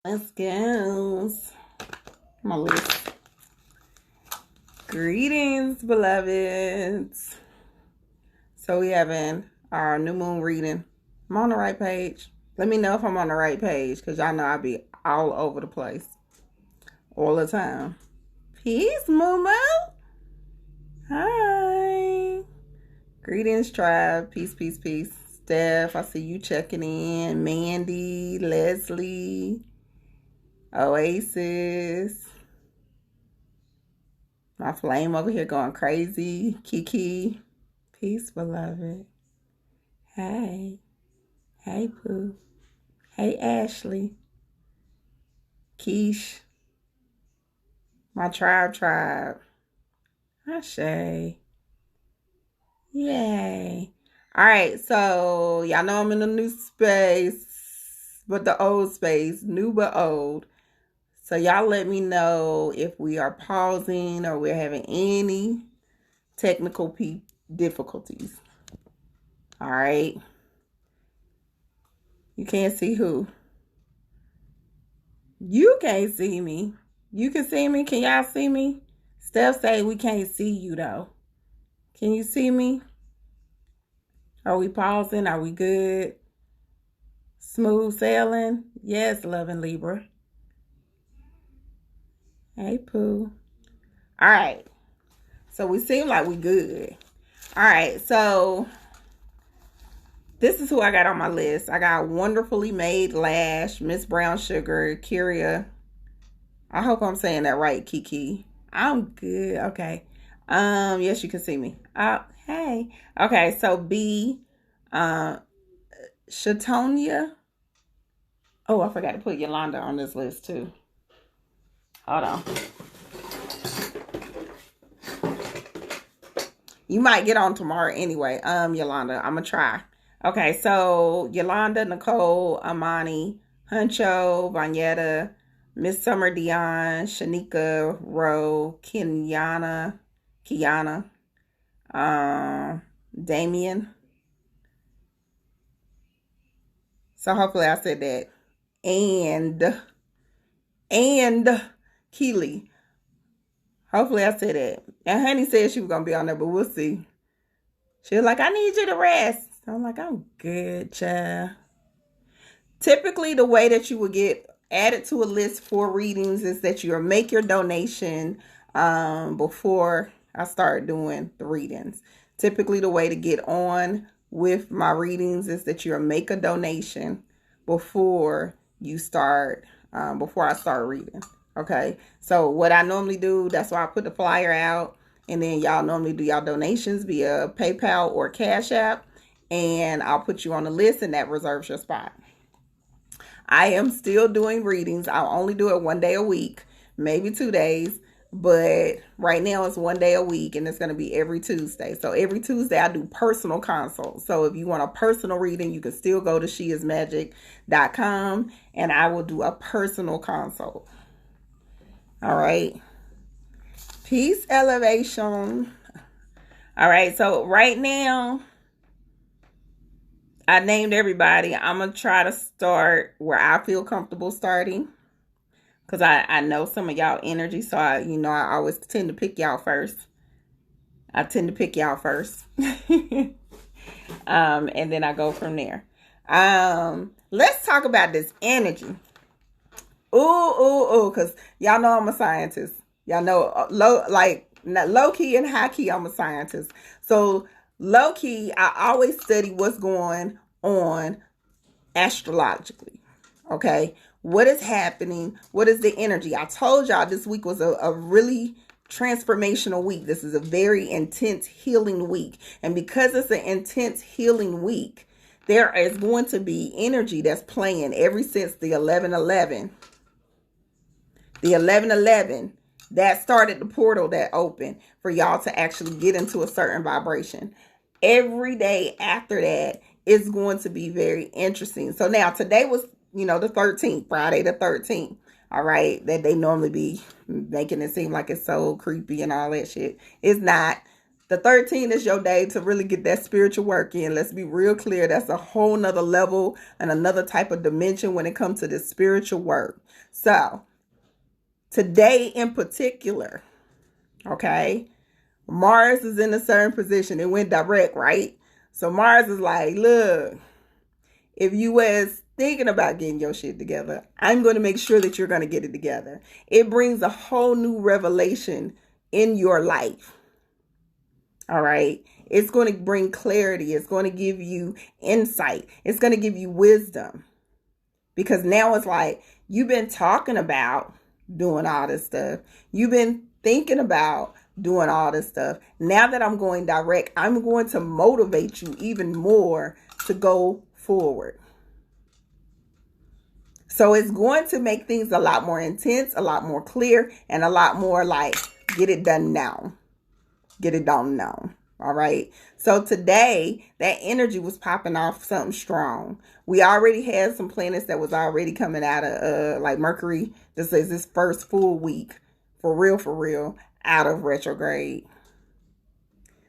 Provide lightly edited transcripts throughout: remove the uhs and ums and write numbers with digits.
Let's go. My list. Greetings, beloveds. So we having our new moon reading. I'm on the right page. Let me know if I'm on the right page, because y'all know I be all over the place all the time. Peace, Momo. Hi. Greetings, tribe. Peace, peace, peace. Steph, I see you checking in. Mandy, Leslie, Oasis. My flame over here going crazy. Kiki. Peace, beloved. Hey. Hey, Pooh. Hey, Ashley. Keish. My tribe. Ashay. Yay. All right, so y'all know I'm in a new space, but the old space, new but old. So y'all let me know if we are pausing or we're having any technical difficulties. All right. You can't see who? You can't see me. You can see me? Can y'all see me? Steph say we can't see you though. Can you see me? Are we pausing? Are we good? Smooth sailing? Yes, loving Libra. Hey, Pooh. All right. So we seem like we good. All right. So this is who I got on my list. I got Wonderfully Made Lash, Miss Brown Sugar, Kyria. I hope I'm saying that right, Kiki. I'm good. Okay. Yes, you can see me. Hey. Okay, so B, Shatonia. Oh, I forgot to put Yolanda on this list too. Hold on. You might get on tomorrow anyway. Yolanda, I'm gonna try. Okay, so Yolanda, Nicole, Amani, Huncho, Vanyetta, Miss Summer Dion, Shanika, Rowe, Kiana, Damien. So hopefully I said that. And Keely. Hopefully I said that. And Honey said she was going to be on there, but we'll see. She was like, I need you to rest. So I'm like, I'm good, child. Typically, the way that you would get added to a list for readings is that you make your donation before I start doing the readings. Typically, the way to get on with my readings is that you make a donation before you start, before I start reading. Okay, so what I normally do, that's why I put the flyer out, and then y'all normally do y'all donations via PayPal or Cash App, and I'll put you on the list, and that reserves your spot. I am still doing readings. I'll only do it 1 day a week, maybe 2 days, but right now it's 1 day a week, and it's going to be every Tuesday. So every Tuesday I do personal consults. So if you want a personal reading, you can still go to sheismagic.com, and I will do a personal consult. All right. Peace, elevation. All right. So right now, I named everybody. I'm going to try to start where I feel comfortable starting, because I know some of y'all energy. So, I always tend to pick y'all first. And then I go from there. Let's talk about this energy. Because y'all know I'm a scientist. Y'all know low key and high key, I'm a scientist. So low key, I always study what's going on astrologically. Okay, what is happening? What is the energy? I told y'all this week was a really transformational week. This is a very intense healing week, and because it's an intense healing week, there is going to be energy that's playing ever since the 11/11. The 11/11, that started the portal that opened for y'all to actually get into a certain vibration. Every day after that is going to be very interesting. So now today was, the 13th, Friday the 13th. All right. That they normally be making it seem like it's so creepy and all that shit. It's not. The 13th is your day to really get that spiritual work in. Let's be real clear. That's a whole nother level and another type of dimension when it comes to the spiritual work. So today in particular, okay, Mars is in a certain position. It went direct, right? So Mars is like, look, if you was thinking about getting your shit together, I'm going to make sure that you're going to get it together. It brings a whole new revelation in your life. All right. It's going to bring clarity. It's going to give you insight. It's going to give you wisdom. Because now it's like, you've been talking about doing all this stuff. You've been thinking about doing all this stuff. Now that I'm going direct, I'm going to motivate you even more to go forward. So it's going to make things a lot more intense, a lot more clear, and a lot more like, get it done now. Get it done now. All right. So today, that energy was popping off something strong. We already had some planets that was already coming out of, like Mercury. This is this first full week, for real, out of retrograde.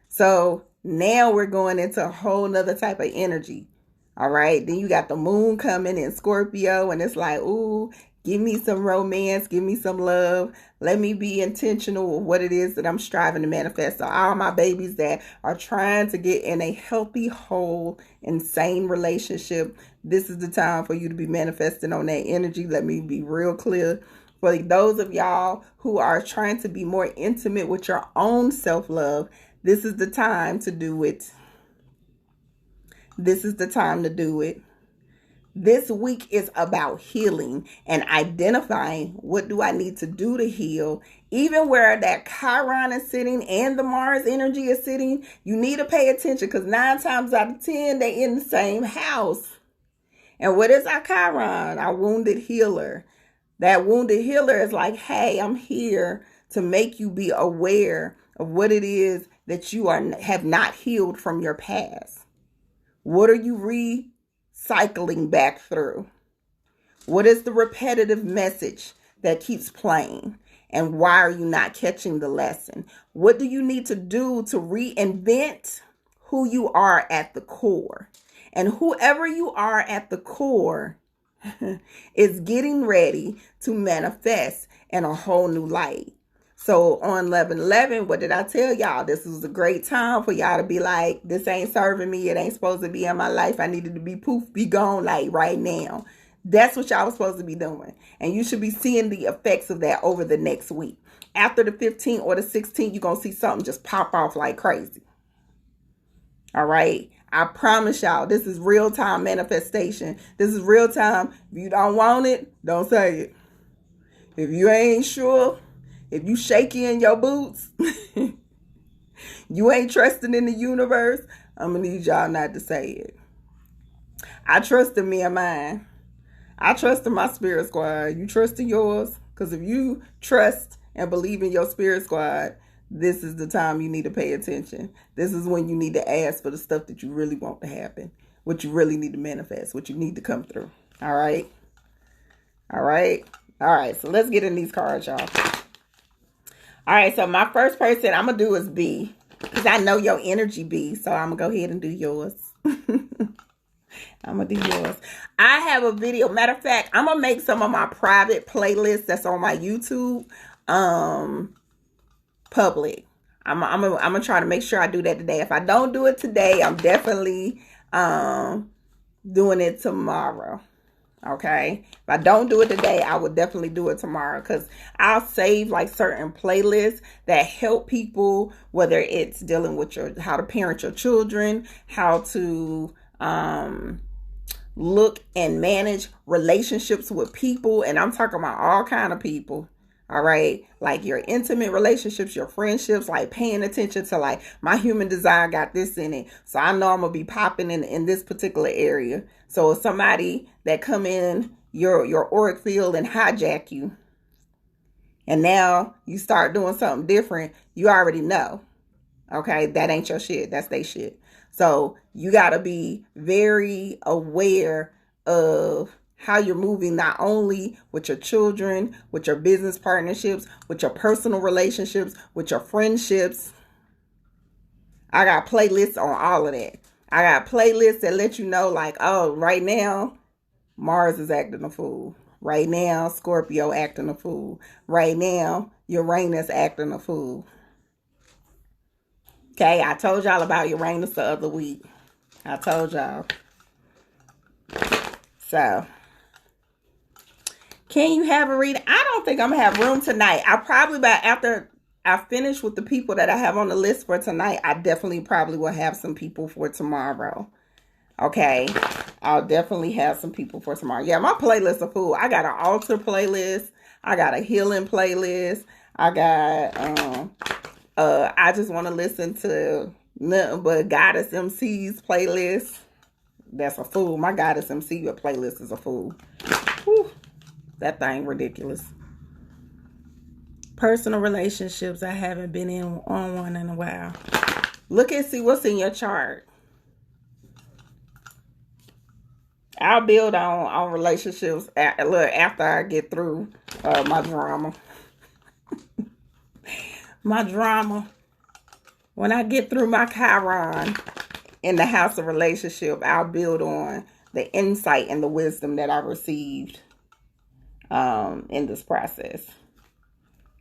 So now we're going into a whole nother type of energy. All right. Then you got the moon coming in Scorpio, and it's like, ooh, give me some romance. Give me some love. Let me be intentional with what it is that I'm striving to manifest. So all my babies that are trying to get in a healthy, whole, insane relationship, this is the time for you to be manifesting on that energy. Let me be real clear. For those of y'all who are trying to be more intimate with your own self-love, this is the time to do it. This is the time to do it. This week is about healing and identifying what do I need to do to heal. Even where that Chiron is sitting and the Mars energy is sitting, you need to pay attention because 9 times out of 10, they in the same house. And what is our Chiron? Our wounded healer. That wounded healer is like, hey, I'm here to make you be aware of what it is that you have not healed from your past. What are you recycling back through? What is the repetitive message that keeps playing? And why are you not catching the lesson? What do you need to do to reinvent who you are at the core? And whoever you are at the core is getting ready to manifest in a whole new light. So on 11/11, what did I tell y'all? This was a great time for y'all to be like, this ain't serving me. It ain't supposed to be in my life. I needed to be poof, be gone like right now. That's what y'all was supposed to be doing. And you should be seeing the effects of that over the next week. After the 15th or the 16th, you're going to see something just pop off like crazy. All right. I promise y'all, this is real time manifestation. This is real time. If you don't want it, don't say it. If you ain't sure, if you shaky in your boots, you ain't trusting in the universe, I'm going to need y'all not to say it. I trust in me and mine. I trust in my spirit squad. You trust in yours? Because if you trust and believe in your spirit squad, this is the time you need to pay attention. This is when you need to ask for the stuff that you really want to happen, what you really need to manifest, what you need to come through. All right? All right? All right, so let's get in these cards, y'all. All right, so my first person I'm going to do is B, because I know your energy, B, so I'm going to go ahead and do yours. I'm going to do yours. I have a video. Matter of fact, I'm going to make some of my private playlists that's on my YouTube public. I'm gonna try to make sure I do that today. If I don't do it today, I'm definitely doing it tomorrow. Okay, if I don't do it today, I will definitely do it tomorrow, because I'll save like certain playlists that help people, whether it's dealing with how to parent your children, how to look and manage relationships with people, and I'm talking about all kind of people. All right, like your intimate relationships, your friendships, like paying attention to like my human design got this in it. So I know I'm gonna be popping in this particular area. So if somebody that come in your auric field and hijack you, and now you start doing something different, you already know. Okay, that ain't your shit. That's their shit. So you gotta be very aware of how you're moving, not only with your children, with your business partnerships, with your personal relationships, with your friendships. I got playlists on all of that. I got playlists that let you know, like, oh, right now, Mars is acting a fool. Right now, Scorpio acting a fool. Right now, Uranus acting a fool. Okay, I told y'all about Uranus the other week. I told y'all. So, can you have a reading? I don't think I'm going to have room tonight. I'll probably, after I finish with the people that I have on the list for tonight, I definitely probably will have some people for tomorrow. Okay, I'll definitely have some people for tomorrow. Yeah, my playlist are full. I got an altar playlist. I got a healing playlist. I got, I just want to listen to nothing but Goddess MC's playlist. That's a fool. My Goddess MC playlist is a fool. Whew, that thing ridiculous. Personal relationships. I haven't been on one in a while. Look and see what's in your chart. I'll build on relationships after I get through my drama. My drama. When I get through my Chiron in the house of relationship, I'll build on the insight and the wisdom that I received in this process.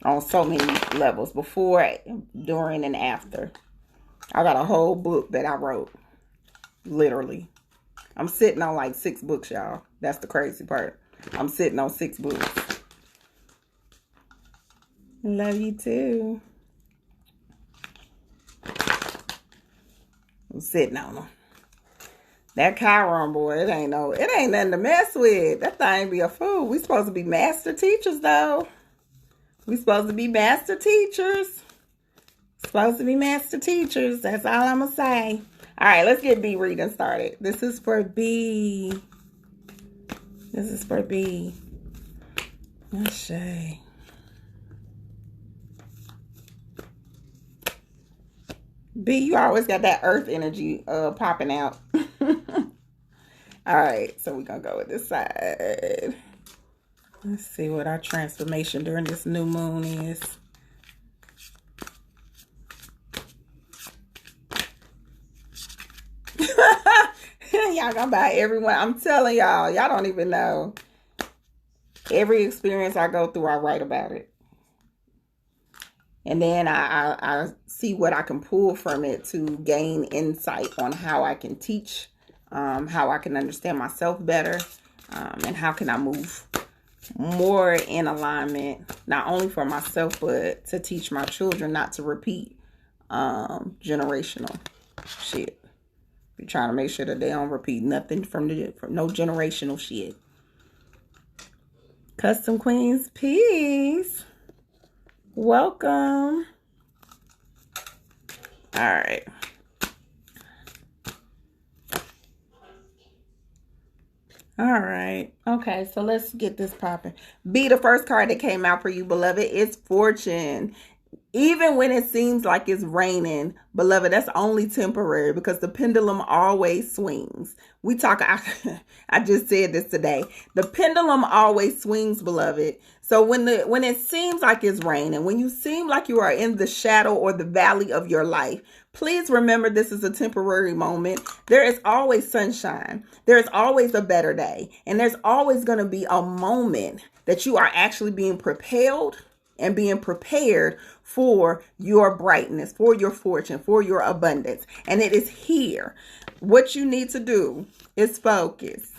On so many levels. Before, during, and after. I got a whole book that I wrote. Literally. I'm sitting on like 6 books, y'all. That's the crazy part. I'm sitting on 6 books. Love you too. I'm sitting on them. That Chiron, boy, it ain't nothing to mess with. That thing be a fool. We supposed to be master teachers, though. We supposed to be master teachers. Supposed to be master teachers. That's all I'm gonna say. All right, let's get B reading started. This is for B. This is for B. Let's see. B, you always got that earth energy popping out. All right, so we're going to go with this side. Let's see what our transformation during this new moon is. Y'all gonna buy everyone. I'm telling y'all don't even know. Every experience I go through, I write about it. And then I see what I can pull from it to gain insight on how I can teach, how I can understand myself better, and how can I move more in alignment, not only for myself, but to teach my children not to repeat generational shit. Be trying to make sure that they don't repeat nothing from no generational shit. Custom Queens, peace. Welcome. All right. All right. Okay, so let's get this popping. B, the first card that came out for you, beloved, is Fortune. Even when it seems like it's raining, beloved, that's only temporary because the pendulum always swings. I just said this today. The pendulum always swings, beloved. So when it seems like it's raining, when you seem like you are in the shadow or the valley of your life, please remember this is a temporary moment. There is always sunshine. There is always a better day. And there's always going to be a moment that you are actually being propelled and being prepared for your brightness, for your fortune, for your abundance. And it is here. What you need to do is focus.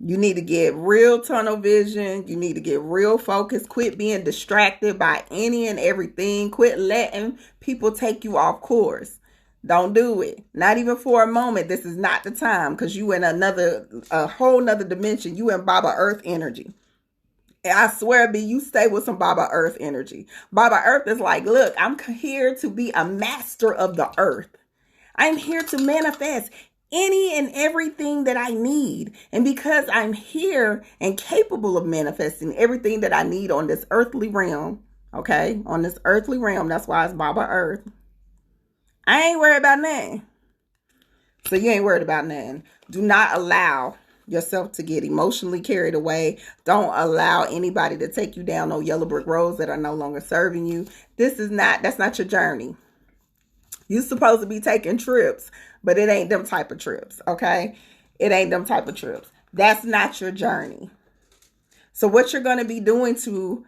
You need to get real tunnel vision. You need to get real focused. Quit being distracted by any and everything. Quit letting people take you off course. Don't do it. Not even for a moment. This is not the time because you in a whole nother dimension. You in Baba Earth energy. I swear, B, you stay with some Baba Earth energy. Baba Earth is like, look, I'm here to be a master of the earth. I'm here to manifest any and everything that I need. And because I'm here and capable of manifesting everything that I need on this earthly realm, okay, on this earthly realm, that's why it's Baba Earth. I ain't worried about nothing. So you ain't worried about nothing. Do not allow yourself to get emotionally carried away. Don't allow anybody to take you down no yellow brick roads that are no longer serving you. That's not your journey. You supposed to be taking trips, but it ain't them type of trips, okay? It ain't them type of trips. That's not your journey. So what you're going to be doing to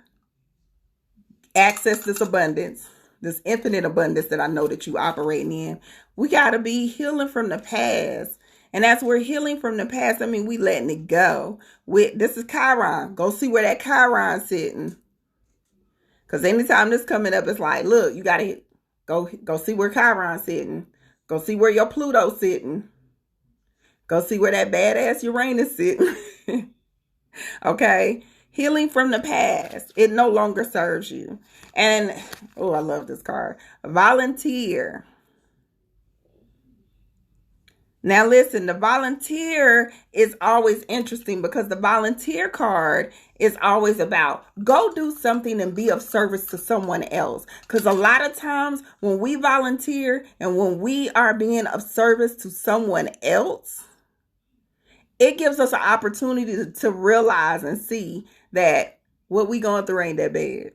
access this abundance, this infinite abundance that I know that you operating in, we got to be healing from the past. And as we're healing from the past, I mean, we letting it go. This is Chiron. Go see where that Chiron's sitting. Because anytime this coming up, it's like, look, you got to go see where Chiron's sitting. Go see where your Pluto's sitting. Go see where that badass Uranus sitting. Okay? Healing from the past. It no longer serves you. And, oh, I love this card. Volunteer. Now listen, the volunteer is always interesting because the volunteer card is always about go do something and be of service to someone else. Because a lot of times when we volunteer and when we are being of service to someone else, it gives us an opportunity to realize and see that what we going through ain't that bad.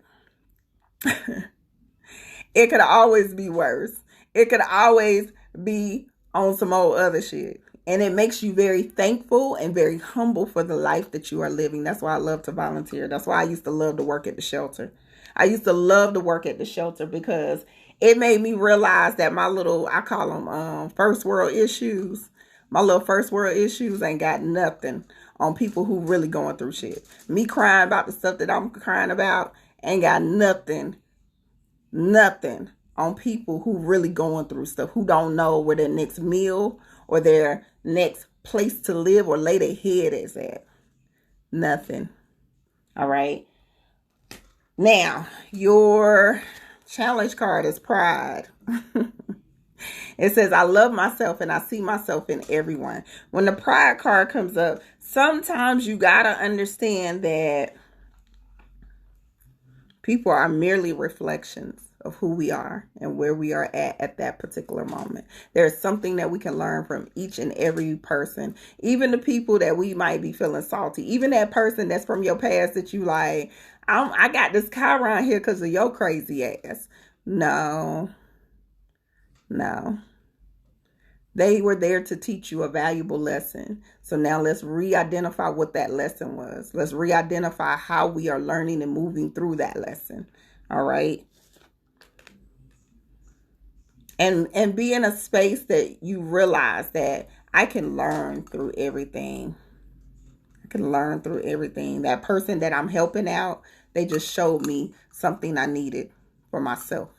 It could always be worse. It could always be on some old other shit. And it makes you very thankful and very humble for the life that you are living. That's why I love to volunteer. That's why I used to love to work at the shelter. I used to love to work at the shelter because it made me realize that my little, I call them first world issues. My little first world issues ain't got nothing on people who really going through shit. Me crying about the stuff that I'm crying about ain't got nothing on people who really going through stuff, who don't know where their next meal or their next place to live or lay their head is at. Nothing. All right. Now, your challenge card is pride. It says, I love myself and I see myself in everyone. When the pride card comes up, sometimes you got to understand that people are merely reflections of who we are and where we are at that particular moment. There's something that we can learn from each and every person, even the people that we might be feeling salty, even that person that's from your past that you like, I got this Chiron here because of your crazy ass. No. They were there to teach you a valuable lesson. So now let's re-identify what that lesson was. Let's re-identify how we are learning and moving through that lesson. All right. And be in a space that you realize that I can learn through everything. I can learn through everything. That person that I'm helping out, they just showed me something I needed for myself.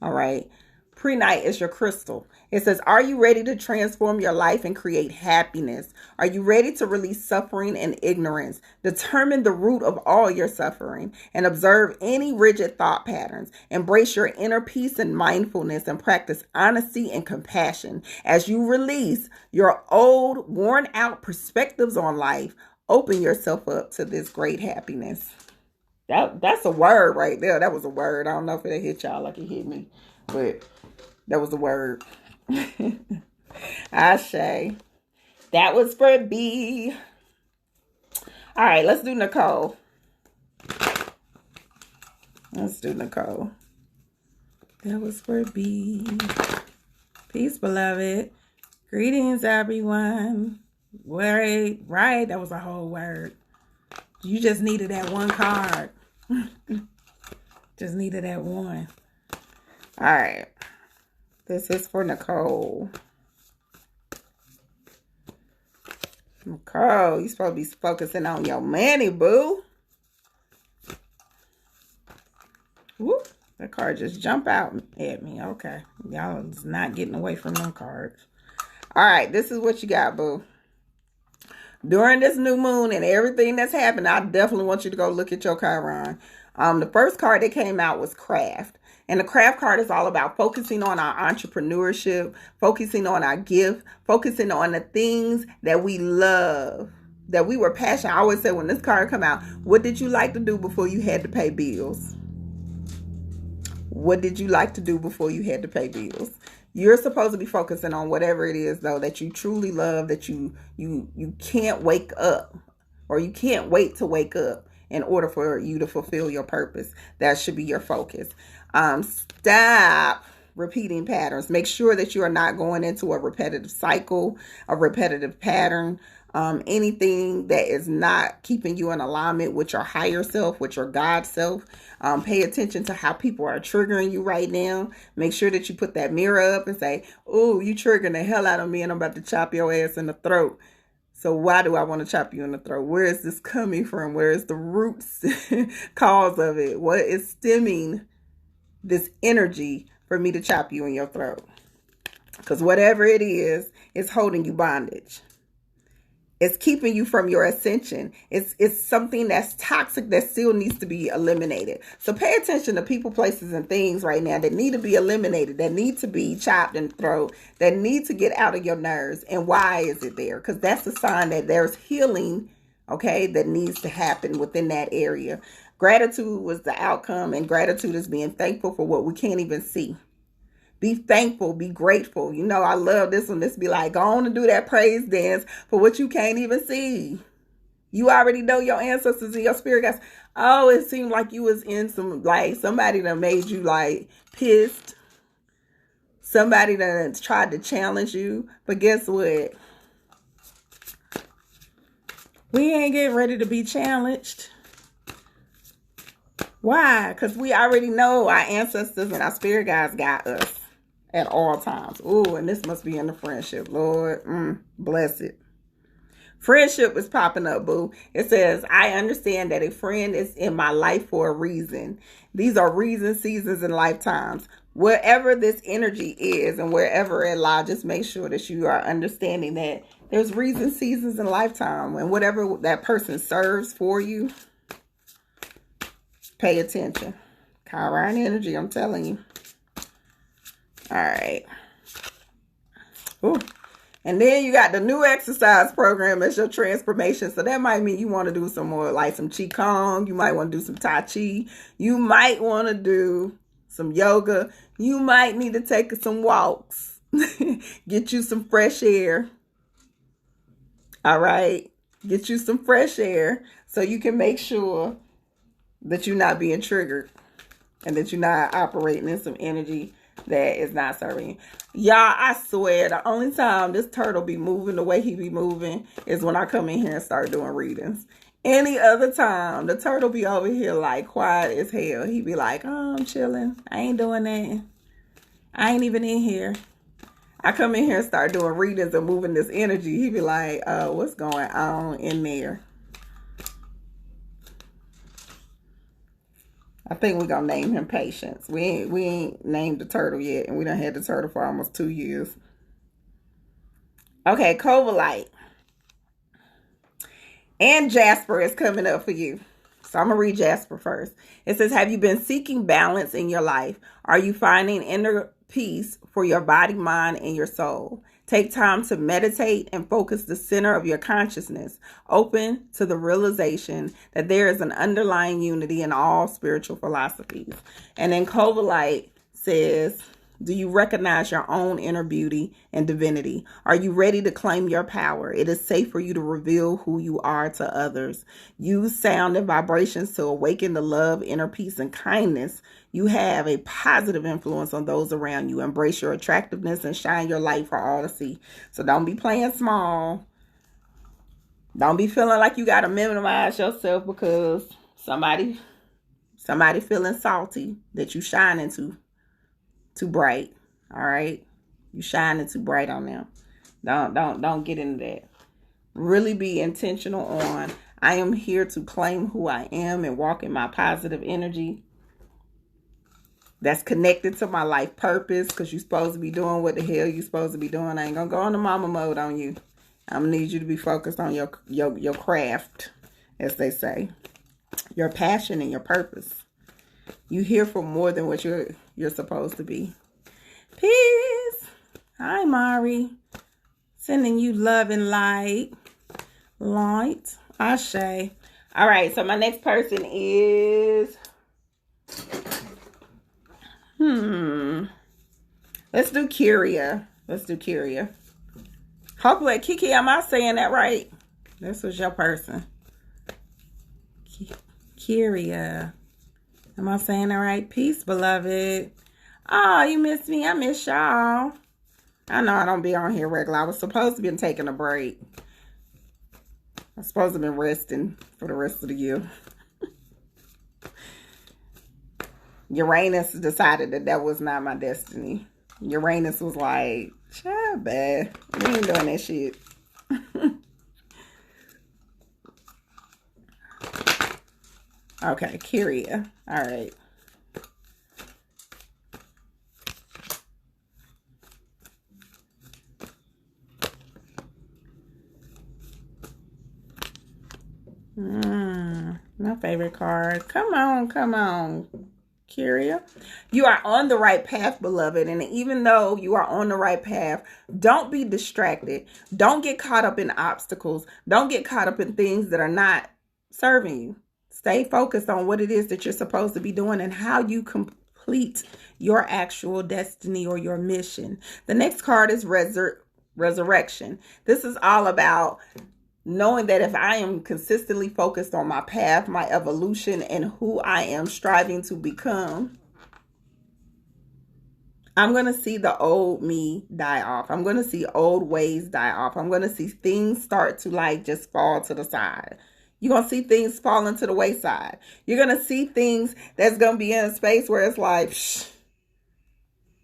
All right. Prehnite is your crystal. It says, are you ready to transform your life and create happiness? Are you ready to release suffering and ignorance? Determine the root of all your suffering and observe any rigid thought patterns. Embrace your inner peace and mindfulness and practice honesty and compassion. As you release your old, worn out perspectives on life, open yourself up to this great happiness. That's a word right there. That was a word. I don't know if it hit y'all like it hit me, but that was a word. Ashe. That was for B. All right, let's do Nicole. That was for B. Peace, beloved. Greetings, everyone. Right? That was a whole word. You just needed that one card. Just needed that one. All right. This is for Nicole. Nicole, you're supposed to be focusing on your money, boo. Whoop. That card just jumped out at me. Okay. Y'all is not getting away from them cards. All right. This is what you got, boo. During this new moon and everything that's happened, I definitely want you to go look at your Chiron. The first card that came out was Craft. And the Craft card is all about focusing on our entrepreneurship, focusing on our gift, focusing on the things that we love, that we were passionate. I always say when this card come out, what did you like to do before you had to pay bills? What did you like to do before you had to pay bills? You're supposed to be focusing on whatever it is, though, that you truly love, that you can't wake up, or you can't wait to wake up in order for you to fulfill your purpose. That should be your focus. Stop repeating patterns. Make sure that you are not going into a repetitive cycle, a repetitive pattern, anything that is not keeping you in alignment with your higher self, with your God self. Pay attention to how people are triggering you right now. Make sure that you put that mirror up and say, oh, you triggering the hell out of me and I'm about to chop your ass in the throat. So why do I want to chop you in the throat? Where is this coming from? Where is the roots cause of it? What is stemming this energy for me to chop you in your throat? Because whatever it is, it's holding you bondage. It's keeping you from your ascension. It's something that's toxic that still needs to be eliminated. So pay attention to people, places, and things right now that need to be eliminated, that need to be chopped in the throat, that need to get out of your nerves. And why is it there? Because that's a sign that there's healing, okay, that needs to happen within that area. Gratitude was the outcome, and gratitude is being thankful for what we can't even see. Be thankful, be grateful. You know, I love this one. This be like, go on and do that praise dance for what you can't even see. You already know your ancestors and your spirit guides. Oh, it seemed like you was in some, like, somebody that made you, like, pissed. Somebody that tried to challenge you. But guess what? We ain't getting ready to be challenged. Why? Because we already know our ancestors and our spirit guides got us at all times. Ooh, and this must be in the friendship. Lord, bless it. Friendship is popping up, boo. It says, I understand that a friend is in my life for a reason. These are reasons, seasons, and lifetimes. Wherever this energy is and wherever it lies, just make sure that you are understanding that there's reasons, seasons, and lifetime. And whatever that person serves for you, pay attention. Chiron energy, I'm telling you. All right. Ooh. And then you got the new exercise program as your transformation. So that might mean you want to do some more, like some Qigong. You might want to do some Tai Chi. You might want to do some yoga. You might need to take some walks. Get you some fresh air. All right. Get you some fresh air so you can make sure that you're not being triggered and that you're not operating in some energy that is not serving you. Y'all, I swear, the only time this turtle be moving the way he be moving is when I come in here and start doing readings. Any other time, the turtle be over here like quiet as hell. He be like, oh, I'm chilling. I ain't doing that. I ain't even in here. I come in here and start doing readings and moving this energy. He be like, what's going on in there? I think we're going to name him Patience. We ain't named the turtle yet, and we done had the turtle for almost 2 years. Okay, Cobalite. And Jasper is coming up for you. So I'm going to read Jasper first. It says, have you been seeking balance in your life? Are you finding inner peace for your body, mind, and your soul? Take time to meditate and focus the center of your consciousness, open to the realization that there is an underlying unity in all spiritual philosophies. And then Cobalite says, do you recognize your own inner beauty and divinity? Are you ready to claim your power? It is safe for you to reveal who you are to others. Use sound and vibrations to awaken the love, inner peace, and kindness. You have a positive influence on those around you. Embrace your attractiveness and shine your light for all to see. So don't be playing small. Don't be feeling like you got to minimize yourself because somebody feeling salty that you shining too bright. All right, you shining too bright on them. Don't get into that. Really be intentional on, I am here to claim who I am and walk in my positive energy that's connected to my life purpose, because you're supposed to be doing what the hell you're supposed to be doing. I ain't gonna go into mama mode on you. I'm gonna need you to be focused on your craft, as they say, your passion and your purpose. You here for more than what you're supposed to be. Peace. Hi, Mari. Sending you love and light. Light. Ashe. All right, so my next person is... Let's do Kyria. Hopefully, Kiki, am I saying that right? This was your person. Kyria. Am I saying that right? Peace, beloved. Oh, you missed me. I miss y'all. I know I don't be on here regular. I was supposed to be taking a break. I'm supposed to be resting for the rest of the year. Uranus decided that was not my destiny. Uranus was like, child, bad. We ain't doing that shit. Okay, Kyria. All right. My favorite card. Come on, come on, Kyria. You are on the right path, beloved. And even though you are on the right path, don't be distracted. Don't get caught up in obstacles. Don't get caught up in things that are not serving you. Stay focused on what it is that you're supposed to be doing and how you complete your actual destiny or your mission. The next card is Resurrection. This is all about knowing that if I am consistently focused on my path, my evolution, and who I am striving to become, I'm going to see the old me die off. I'm going to see old ways die off. I'm going to see things start to like just fall to the side. You're going to see things falling to the wayside. You're going to see things that's going to be in a space where it's like, psh,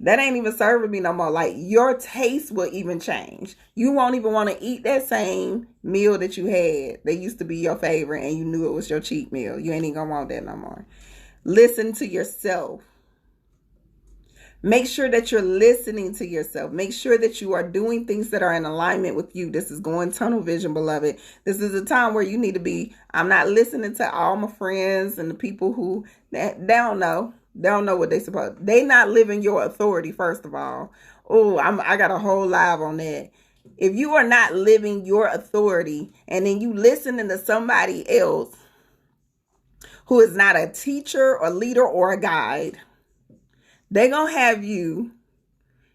that ain't even serving me no more. Like your taste will even change. You won't even want to eat that same meal that you had that used to be your favorite and you knew it was your cheat meal. You ain't even going to want that no more. Listen to yourself. Make sure that you're listening to yourself. Make sure that you are doing things that are in alignment with you. This is going tunnel vision, beloved. This is a time where you need to be, I'm not listening to all my friends and the people who, they don't know. They don't know what they supposed. They not living your authority, first of all. Oh, I got a whole live on that. If you are not living your authority and then you listening to somebody else who is not a teacher or leader or a guide, they're going to have you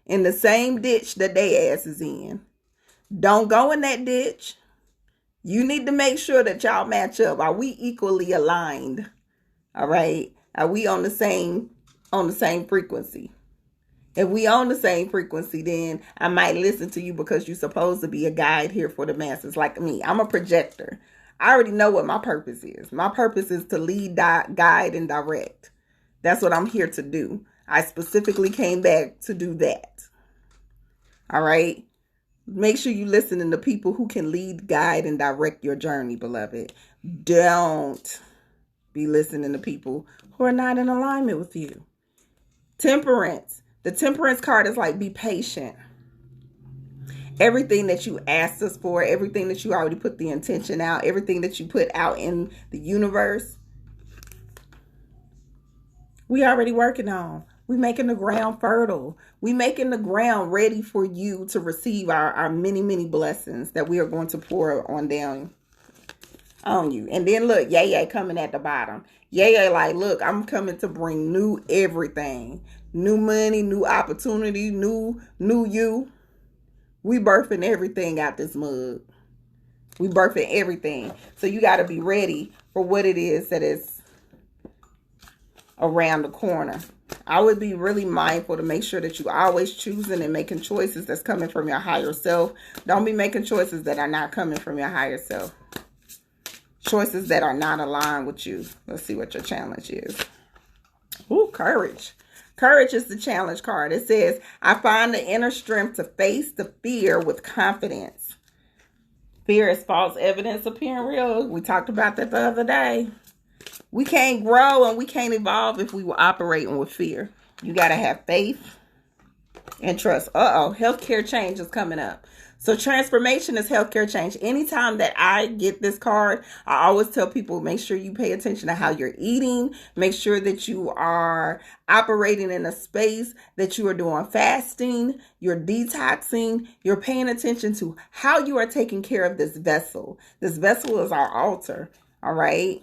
in the same ditch that they ass is in. Don't go in that ditch. You need to make sure that y'all match up. Are we equally aligned? All right. Are we on the same frequency? If we on the same frequency, then I might listen to you because you're supposed to be a guide here for the masses like me. I'm a projector. I already know what my purpose is. My purpose is to lead, guide, and direct. That's what I'm here to do. I specifically came back to do that. All right. Make sure you listen to people who can lead, guide, and direct your journey, beloved. Don't be listening to people who are not in alignment with you. Temperance. The temperance card is like, be patient. Everything that you asked us for, everything that you already put the intention out, everything that you put out in the universe, we already working on. We making the ground fertile. We making the ground ready for you to receive our many, many blessings that we are going to pour on down on you. And then look, Yay coming at the bottom. Yay like, look, I'm coming to bring new everything. New money, new opportunity, new you. We birthing everything out this mug. We birthing everything. So you got to be ready for what it is that is around the corner. I would be really mindful to make sure that you always choosing and making choices that's coming from your higher self. Don't be making choices that are not coming from your higher self. Choices that are not aligned with you. Let's see what your challenge is. Ooh, courage. Courage is the challenge card. It says, I find the inner strength to face the fear with confidence. Fear is false evidence appearing real. We talked about that the other day. We can't grow and we can't evolve if we were operating with fear. You got to have faith and trust. Healthcare change is coming up. So transformation is healthcare change. Anytime that I get this card, I always tell people, make sure you pay attention to how you're eating. Make sure that you are operating in a space that you are doing fasting, you're detoxing, you're paying attention to how you are taking care of this vessel. This vessel is our altar, all right?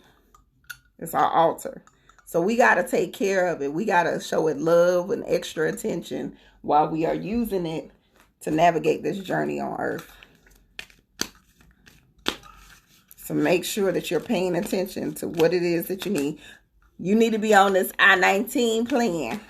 It's our altar. So we got to take care of it. We got to show it love and extra attention while we are using it to navigate this journey on earth. So make sure that you're paying attention to what it is that you need. You need to be on this I-19 plan.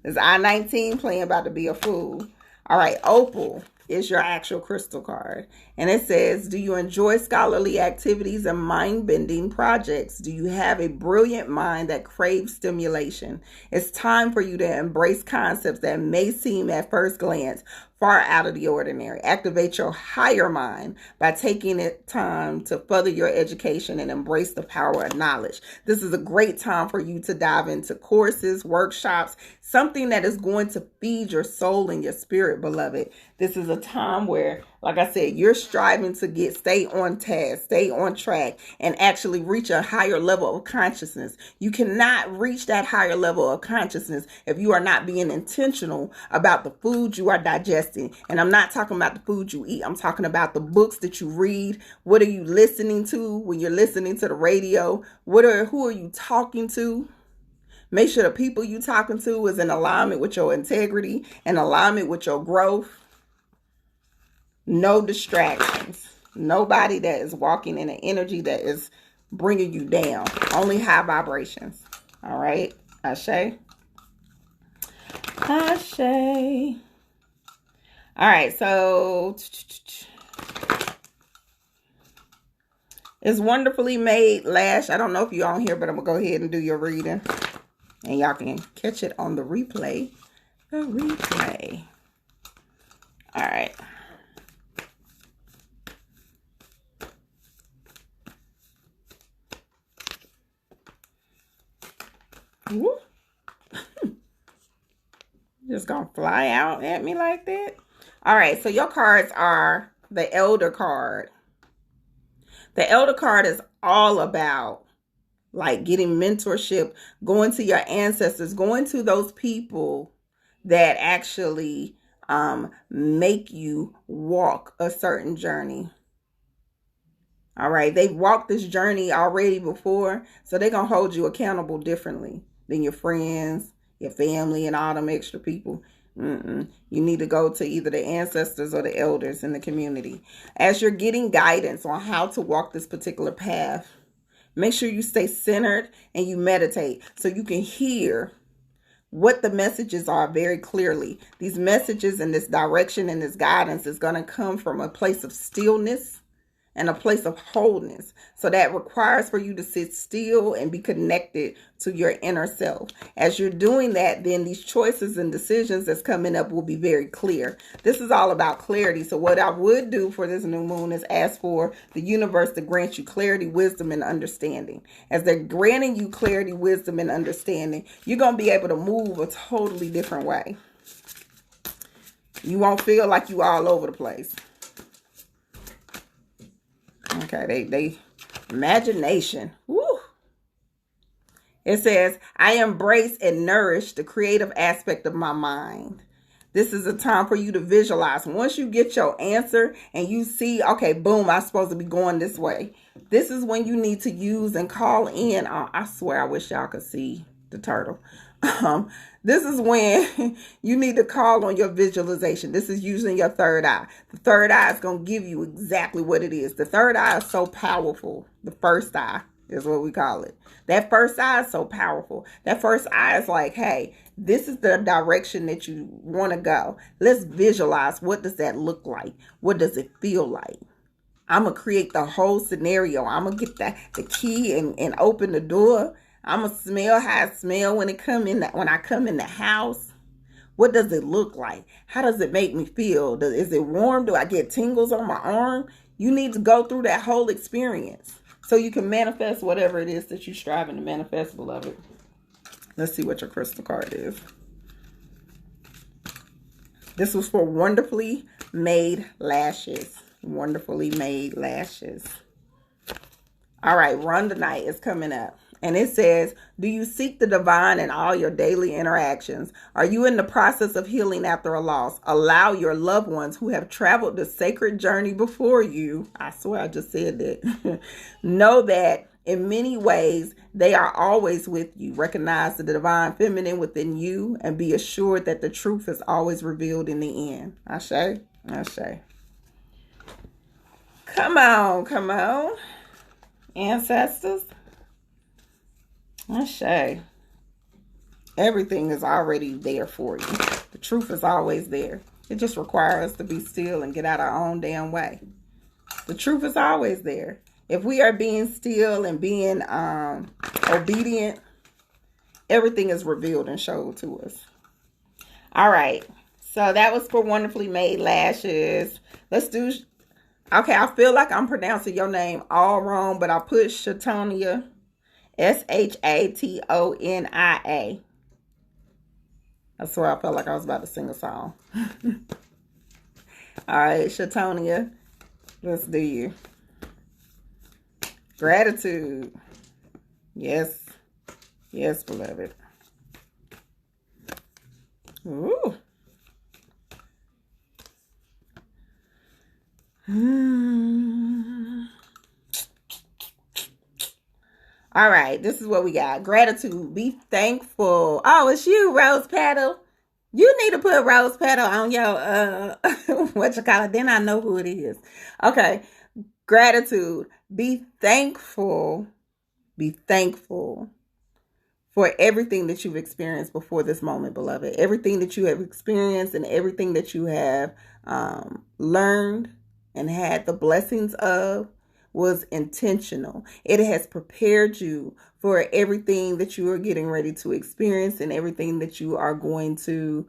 This I-19 playing about to be a fool. All right, Opal is your actual crystal card. And it says, do you enjoy scholarly activities and mind-bending projects? Do you have a brilliant mind that craves stimulation? It's time for you to embrace concepts that may seem at first glance far out of the ordinary. Activate your higher mind by taking it time to further your education and embrace the power of knowledge. This is a great time for you to dive into courses, workshops, something that is going to feed your soul and your spirit, beloved. This is a time where, like I said, you're striving to stay on task, stay on track, and actually reach a higher level of consciousness. You cannot reach that higher level of consciousness if you are not being intentional about the food you are digesting. And I'm not talking about the food you eat. I'm talking about the books that you read. What are you listening to when you're listening to the radio? Who are you talking to? Make sure the people you talking to is in alignment with your integrity and alignment with your growth. No distractions. Nobody that is walking in an energy that is bringing you down. Only high vibrations. All right. Ashe. Ashe. All right. So it's Wonderfully Made Lash. I don't know if you're on here, but I'm going to go ahead and do your reading. And y'all can catch it on the replay. The replay. All right. Woo. Just gonna fly out at me like that. All right, so your cards are the Elder card. The Elder card is all about like getting mentorship, going to your ancestors, going to those people that actually make you walk a certain journey. All right, they've walked this journey already before, so they're going to hold you accountable differently than your friends, your family, and all them extra people. You need to go to either the ancestors or the elders in the community. As you're getting guidance on how to walk this particular path, make sure you stay centered and you meditate so you can hear what the messages are very clearly. These messages and this direction and this guidance is going to come from a place of stillness and a place of wholeness. So that requires for you to sit still and be connected to your inner self. As you're doing that, then these choices and decisions that's coming up will be very clear. This is all about clarity. So what I would do for this new moon is ask for the universe to grant you clarity, wisdom, and understanding. As they're granting you clarity, wisdom, and understanding, you're going to be able to move a totally different way. You won't feel like you all over the place. Okay, they imagination. Woo. It says, I embrace and nourish the creative aspect of my mind. This is a time for you to visualize. Once you get your answer and you see, okay, boom, I'm supposed to be going this way. This is when you need to use and call in. Oh, I swear I wish y'all could see the turtle. This is when you need to call on your visualization. This is using your third eye. The third eye is going to give you exactly what it is. The third eye is so powerful. The first eye is what we call it. That first eye is so powerful. That first eye is like, hey, this is the direction that you want to go. Let's visualize. What does that look like? What does it feel like? I'm going to create the whole scenario. I'm going to get the key and open the door. I'm going to smell how I smell when I come in the house. What does it look like? How does it make me feel? Is it warm? Do I get tingles on my arm? You need to go through that whole experience so you can manifest whatever it is that you're striving to manifest, beloved. Let's see what your crystal card is. This was for Wonderfully Made Lashes. Wonderfully Made Lashes. All right, Rhonda Knight is coming up. And it says, do you seek the divine in all your daily interactions? Are you in the process of healing after a loss? Allow your loved ones who have traveled the sacred journey before you. I swear I just said that. Know that in many ways, they are always with you. Recognize the divine feminine within you and be assured that the truth is always revealed in the end. Ashe? Ashe. Come on, come on. Ancestors. Ashe. Everything is already there for you. The truth is always there. It just requires us to be still and get out our own damn way. The truth is always there. If we are being still and being obedient, everything is revealed and showed to us. All right. So that was for Wonderfully Made Lashes. Let's do... Okay, I feel like I'm pronouncing your name all wrong, but I put Shatonia. Shatonia. I swear I felt like I was about to sing a song. All right, Shatonia. Let's do you. Gratitude. Yes. Yes, beloved. Ooh. All right, this is what we got. Gratitude. Be thankful. Oh, it's you, Rose Petal. You need to put Rose Petal on your what you call it. Then I know who it is. Okay. Gratitude. Be thankful. Be thankful for everything that you've experienced before this moment, beloved. Everything that you have experienced and everything that you have learned and had the blessings of was intentional. It has prepared you for everything that you are getting ready to experience and everything that you are going to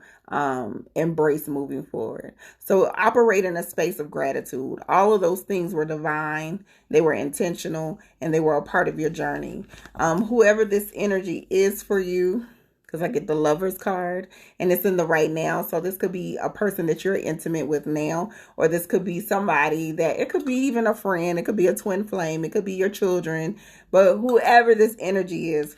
embrace moving forward. So operate in a space of gratitude. All of those things were divine, they were intentional, and they were a part of your journey. Whoever this energy is for you, because I get the Lover's card and it's in the right now. So this could be a person that you're intimate with now, or this could be somebody that, it could be even a friend, it could be a twin flame, it could be your children, but whoever this energy is,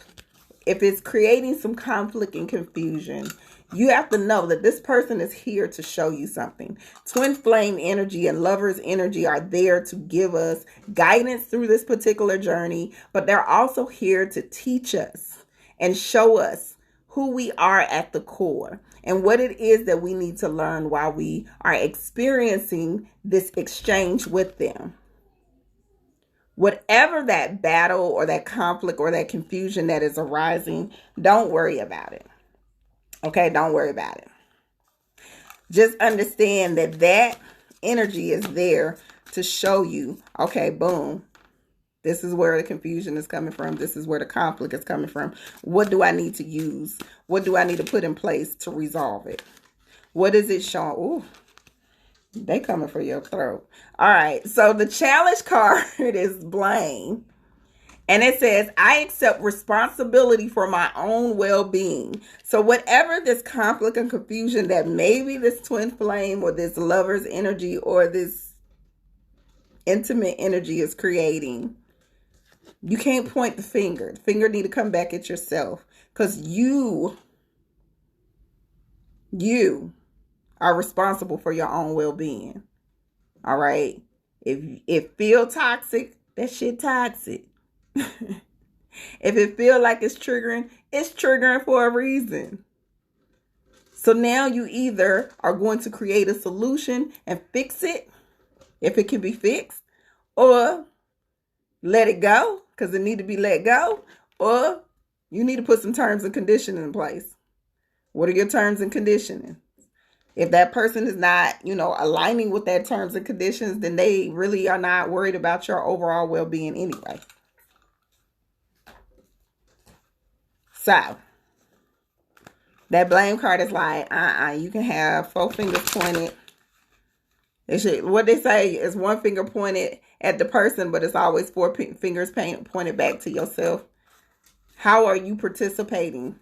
if it's creating some conflict and confusion, you have to know that this person is here to show you something. Twin flame energy and Lover's energy are there to give us guidance through this particular journey, but they're also here to teach us and show us who we are at the core and what it is that we need to learn while we are experiencing this exchange with them. Whatever that battle or that conflict or that confusion that is arising, don't worry about it. Okay, don't worry about it. Just understand that that energy is there to show you, okay, boom, this is where the confusion is coming from. This is where the conflict is coming from. What do I need to use? What do I need to put in place to resolve it? What is it showing? Ooh, they coming for your throat. All right. So the challenge card is blame. And it says, I accept responsibility for my own well-being. So whatever this conflict and confusion that maybe this twin flame or this Lover's energy or this intimate energy is creating, you can't point the finger. The finger need to come back at yourself, because you are responsible for your own well-being. All right. If it feel toxic, that shit toxic. If it feel like it's triggering for a reason. So now you either are going to create a solution and fix it, if it can be fixed, or let it go because it need to be let go, or you need to put some terms and conditioning in place. What are your terms and conditioning? If that person is not, aligning with that terms and conditions, then they really are not worried about your overall well-being anyway. So that blame card is like, you can have 4 fingers pointed. What they say is 1 finger pointed at the person, but it's always 4 fingers pointed back to yourself. How are you participating?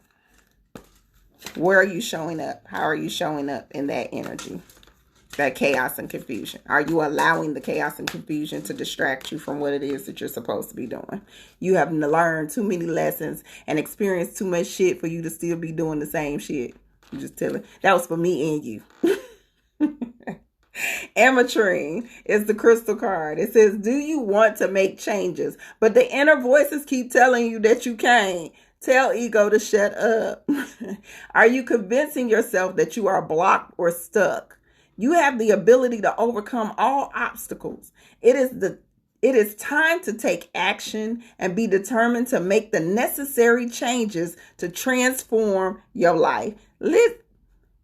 Where are you showing up? How are you showing up in that energy? That chaos and confusion. Are you allowing the chaos and confusion to distract you from what it is that you're supposed to be doing? You have learned too many lessons and experienced too much shit for you to still be doing the same shit. I'm just telling. That was for me and you. Ametrine is the crystal card. It says, do you want to make changes? But the inner voices keep telling you that you can't. Tell ego to shut up. Are you convincing yourself that you are blocked or stuck? You have the ability to overcome all obstacles. It It is time to take action and be determined to make the necessary changes to transform your life. Listen,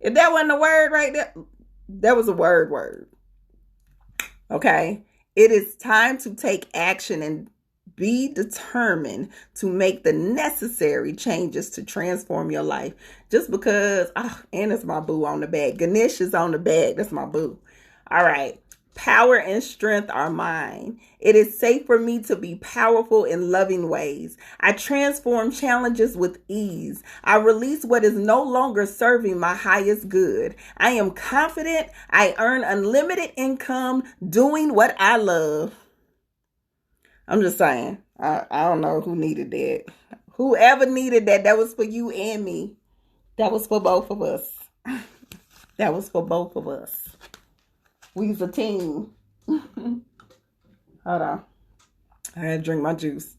if that wasn't a word right there, that was a word. Okay? It is time to take action and be determined to make the necessary changes to transform your life. Just because, and it's my boo on the back. Ganesh is on the back. That's my boo. All right. Power and strength are mine. It is safe for me to be powerful in loving ways. I transform challenges with ease. I release what is no longer serving my highest good. I am confident. I earn unlimited income doing what I love. I'm just saying, I don't know who needed that. Whoever needed that, that was for you and me. That was for both of us. That was for both of us. We's a team. Hold on. I had to drink my juice.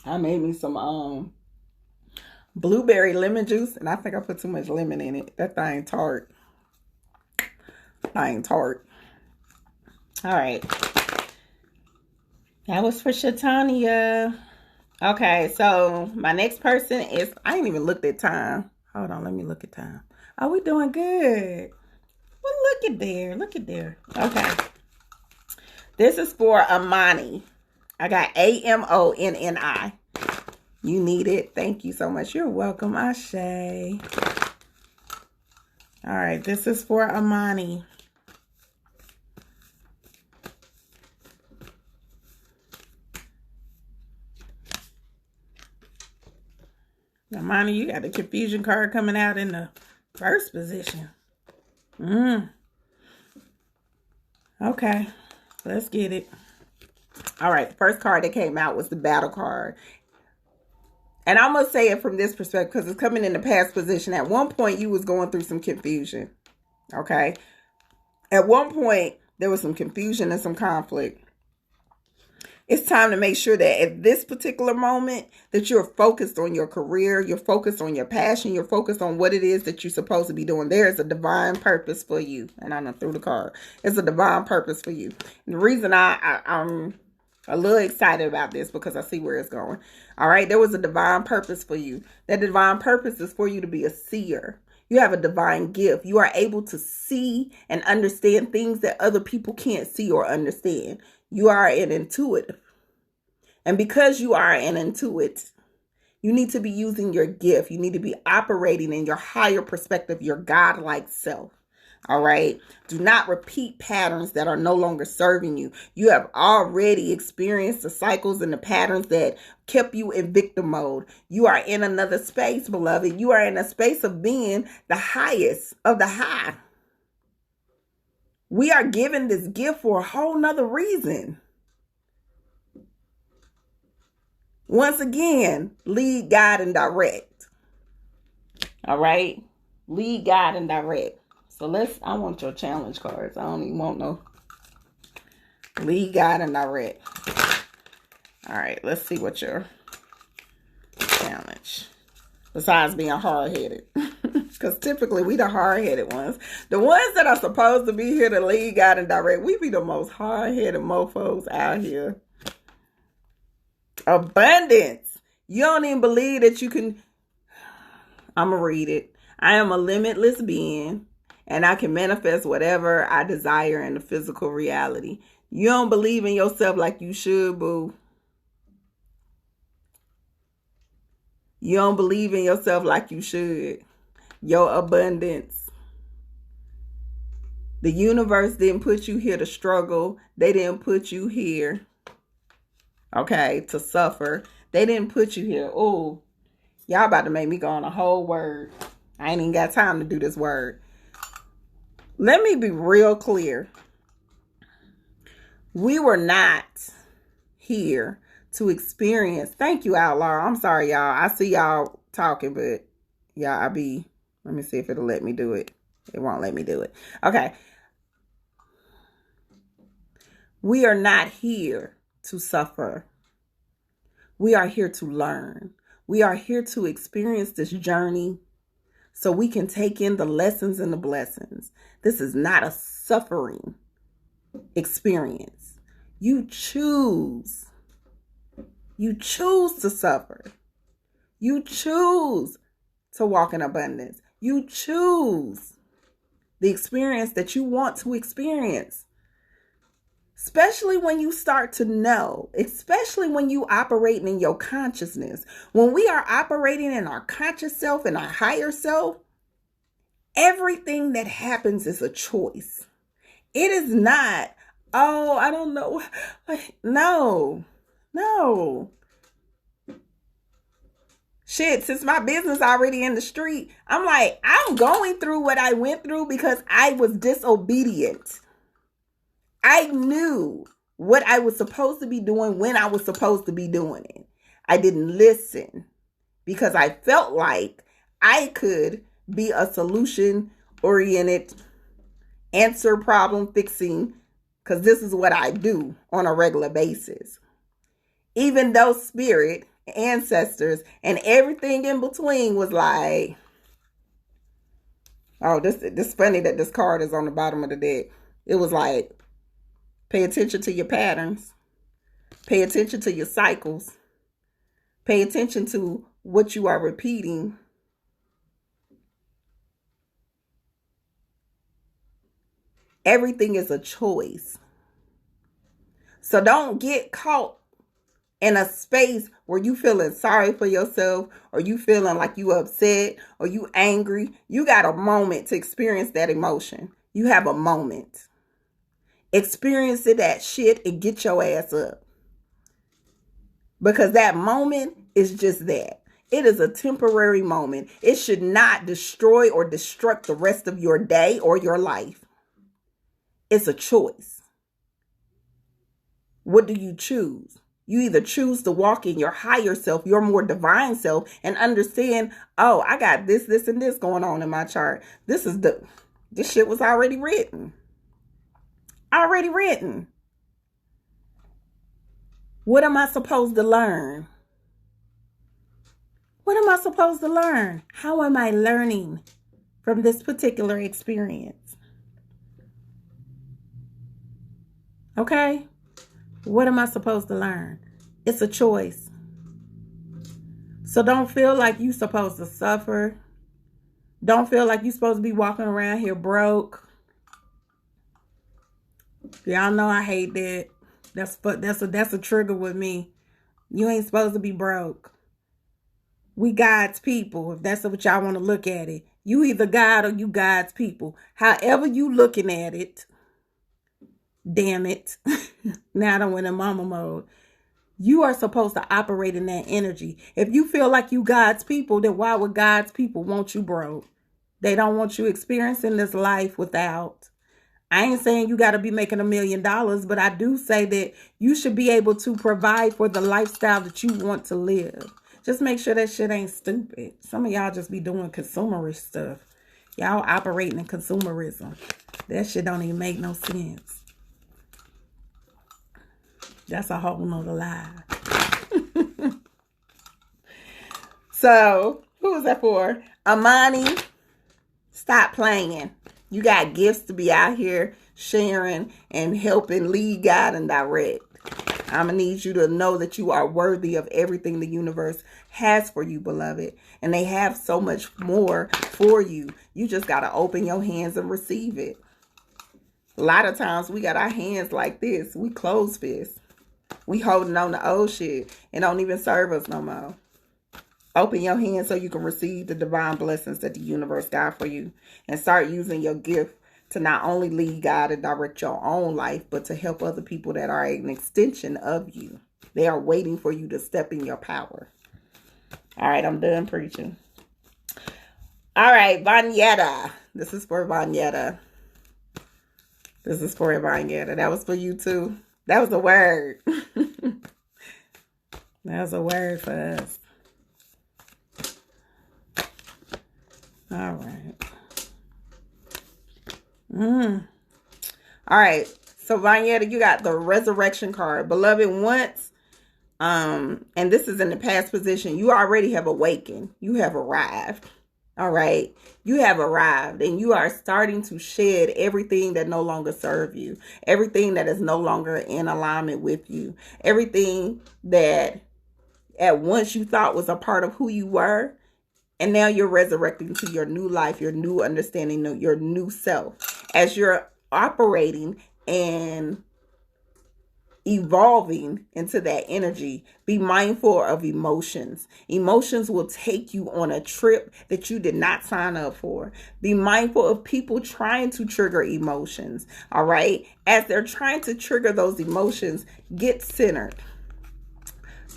I made me some blueberry lemon juice, and I think I put too much lemon in it. That thing tart. All right. That was for Shatania. Okay, so my next person is, I ain't even looked at time. Hold on, let me look at time. Oh, we doing good. Well, look at there. Okay. This is for Amani. I got Amonni. You need it. Thank you so much. You're welcome, Ashe. All right, this is for Amani. Amani, you got the confusion card coming out in the first position. Okay, let's get it. All right, the first card that came out was the battle card. And I'm going to say it from this perspective because it's coming in the past position. At one point, you was going through some confusion. Okay? At one point, there was some confusion and some conflict. It's time to make sure that at this particular moment that you're focused on your career, you're focused on your passion, you're focused on what it is that you're supposed to be doing. There is a divine purpose for you. And I done threw the card. It's a divine purpose for you. And the reason I'm a little excited about this because I see where it's going. All right, there was a divine purpose for you. That divine purpose is for you to be a seer. You have a divine gift. You are able to see and understand things that other people can't see or understand. You are an intuitive. And because you are an intuitive, you need to be using your gift. You need to be operating in your higher perspective, your godlike self. All right. Do not repeat patterns that are no longer serving you. You have already experienced the cycles and the patterns that kept you in victim mode. You are in another space, beloved. You are in a space of being the highest of the high. We are given this gift for a whole nother reason. Once again, lead, guide, and direct. All right. Lead, guide, and direct. So I want your challenge cards. I don't even want no lead, guide, and direct. All right, let's see what your challenge. Besides being hard-headed. Because typically we the hard-headed ones. The ones that are supposed to be here to lead, guide, and direct. We be the most hard-headed mofos out here. Abundance. You don't even believe that you can. I'm going to read it. I am a limitless being. And I can manifest whatever I desire in the physical reality. You don't believe in yourself like you should, boo. You don't believe in yourself like you should. Your abundance. The universe didn't put you here to struggle. They didn't put you here, okay, to suffer. They didn't put you here. Oh, y'all about to make me go on a whole word. I ain't even got time to do this word. Let me be real clear. We were not here to experience. Thank you, Outlaw. I'm sorry, y'all. I see y'all talking, but y'all, let me see if it'll let me do it. It won't let me do it. Okay. We are not here to suffer. We are here to learn. We are here to experience this journey so we can take in the lessons and the blessings. This is not a suffering. experience. You choose. You choose to suffer. You choose to walk in abundance. You choose the experience that you want to experience. Especially when you start to know, especially when you operating in your consciousness. When we are operating in our conscious self and our higher self, everything that happens is a choice. It is not, oh, I don't know. No. Shit, since my business already in the street, I'm like, I'm going through what I went through because I was disobedient. I knew what I was supposed to be doing when I was supposed to be doing it. I didn't listen because I felt like I could be a solution-oriented, answer problem fixing, because this is what I do on a regular basis. Even though spirit, ancestors, and everything in between was like, oh, this funny that this card is on the bottom of the deck. It was like, pay attention to your patterns. Pay attention to your cycles. Pay attention to what you are repeating. Everything is a choice. So don't get caught in a space where you feeling sorry for yourself, or you feeling like you upset, or you angry. You got a moment to experience that emotion. You have a moment. Experience it, that shit, and get your ass up. Because that moment is just that. It is a temporary moment. It should not destroy or destruct the rest of your day or your life. It's a choice. What do you choose? You either choose to walk in your higher self, your more divine self, and understand, oh, I got this, and this going on in my chart. This shit was already written. Already written. What am I supposed to learn? What am I supposed to learn? How am I learning from this particular experience? Okay? What am I supposed to learn? It's a choice. So don't feel like you're supposed to suffer. Don't feel like you're supposed to be walking around here broke. Y'all know I hate that. That's a trigger with me. You ain't supposed to be broke. We God's people, if that's what y'all want to look at it. You either God or you God's people. However you looking at it, damn it. Now I don't went in mama mode. You are supposed to operate in that energy. If you feel like you God's people, then why would God's people want you broke? They don't want you experiencing this life without. I ain't saying you got to be making $1 million, but I do say that you should be able to provide for the lifestyle that you want to live. Just make sure that shit ain't stupid. Some of y'all just be doing consumerist stuff. Y'all operating in consumerism. That shit don't even make no sense. That's a whole nother lie. So, who was that for? Amani, stop playing. You got gifts to be out here sharing and helping lead, guide, and direct. I'm going to need you to know that you are worthy of everything the universe has for you, beloved. And they have so much more for you. You just got to open your hands and receive it. A lot of times we got our hands like this. We closed fists. We holding on to old shit and don't even serve us no more. Open your hands so you can receive the divine blessings that the universe got for you. And start using your gift to not only lead, guide, and direct your own life, but to help other people that are an extension of you. They are waiting for you to step in your power. All right, I'm done preaching. All right, Vanyetta. This is for Vanyetta. This is for Vanyetta. That was for you too. That was a word. That was a word for us. All right. All right. So Vanyetta, you got the resurrection card. Beloved, once, and this is in the past position, you already have awakened. You have arrived. All right. You have arrived and you are starting to shed everything that no longer serves you, everything that is no longer in alignment with you, everything that at once you thought was a part of who you were. And now you're resurrecting to your new life, your new understanding, your new self. As you're operating and evolving into that energy, be mindful of emotions. Emotions will take you on a trip that you did not sign up for. Be mindful of people trying to trigger emotions. All right. As they're trying to trigger those emotions, get centered.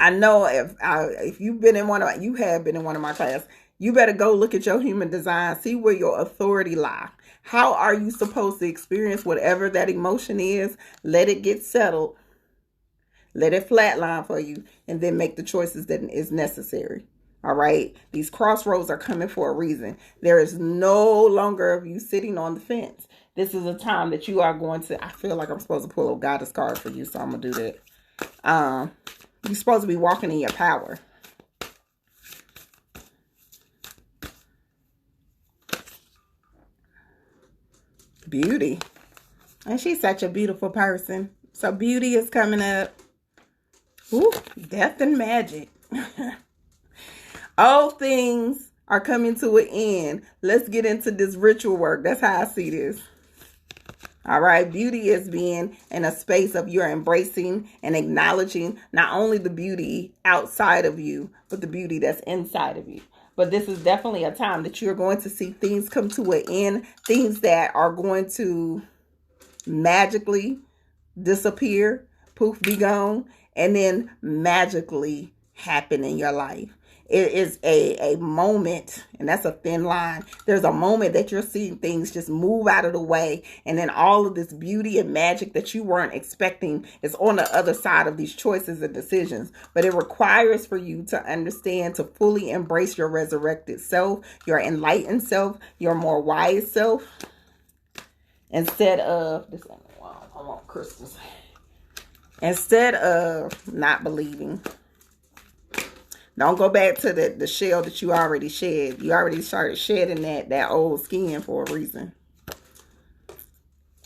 I know if you've been in you have been in one of my classes, you better go look at your human design, see where your authority lies. How are you supposed to experience whatever that emotion is? Let it get settled. Let it flatline for you, and then make the choices that is necessary. All right. These crossroads are coming for a reason. There is no longer of you sitting on the fence. This is a time that you are going to, I feel like I'm supposed to pull a goddess card for you, so I'm going to do that. You're supposed to be walking in your power. Beauty. And she's such a beautiful person. So beauty is coming up. Ooh, death and magic. All things are coming to an end. Let's get into this ritual work. That's how I see this. All right. Beauty is being in a space of you're embracing and acknowledging not only the beauty outside of you, but the beauty that's inside of you. But this is definitely a time that you're going to see things come to an end, things that are going to magically disappear, poof, be gone, and then magically happen in your life. It is a moment, and that's a thin line. There's a moment that you're seeing things just move out of the way, and then all of this beauty and magic that you weren't expecting is on the other side of these choices and decisions. But it requires for you to understand, to fully embrace your resurrected self, your enlightened self, your more wise self, instead of this. Wow, I want crystals. Instead of not believing. Don't go back to the shell that you already shed. You already started shedding that old skin for a reason.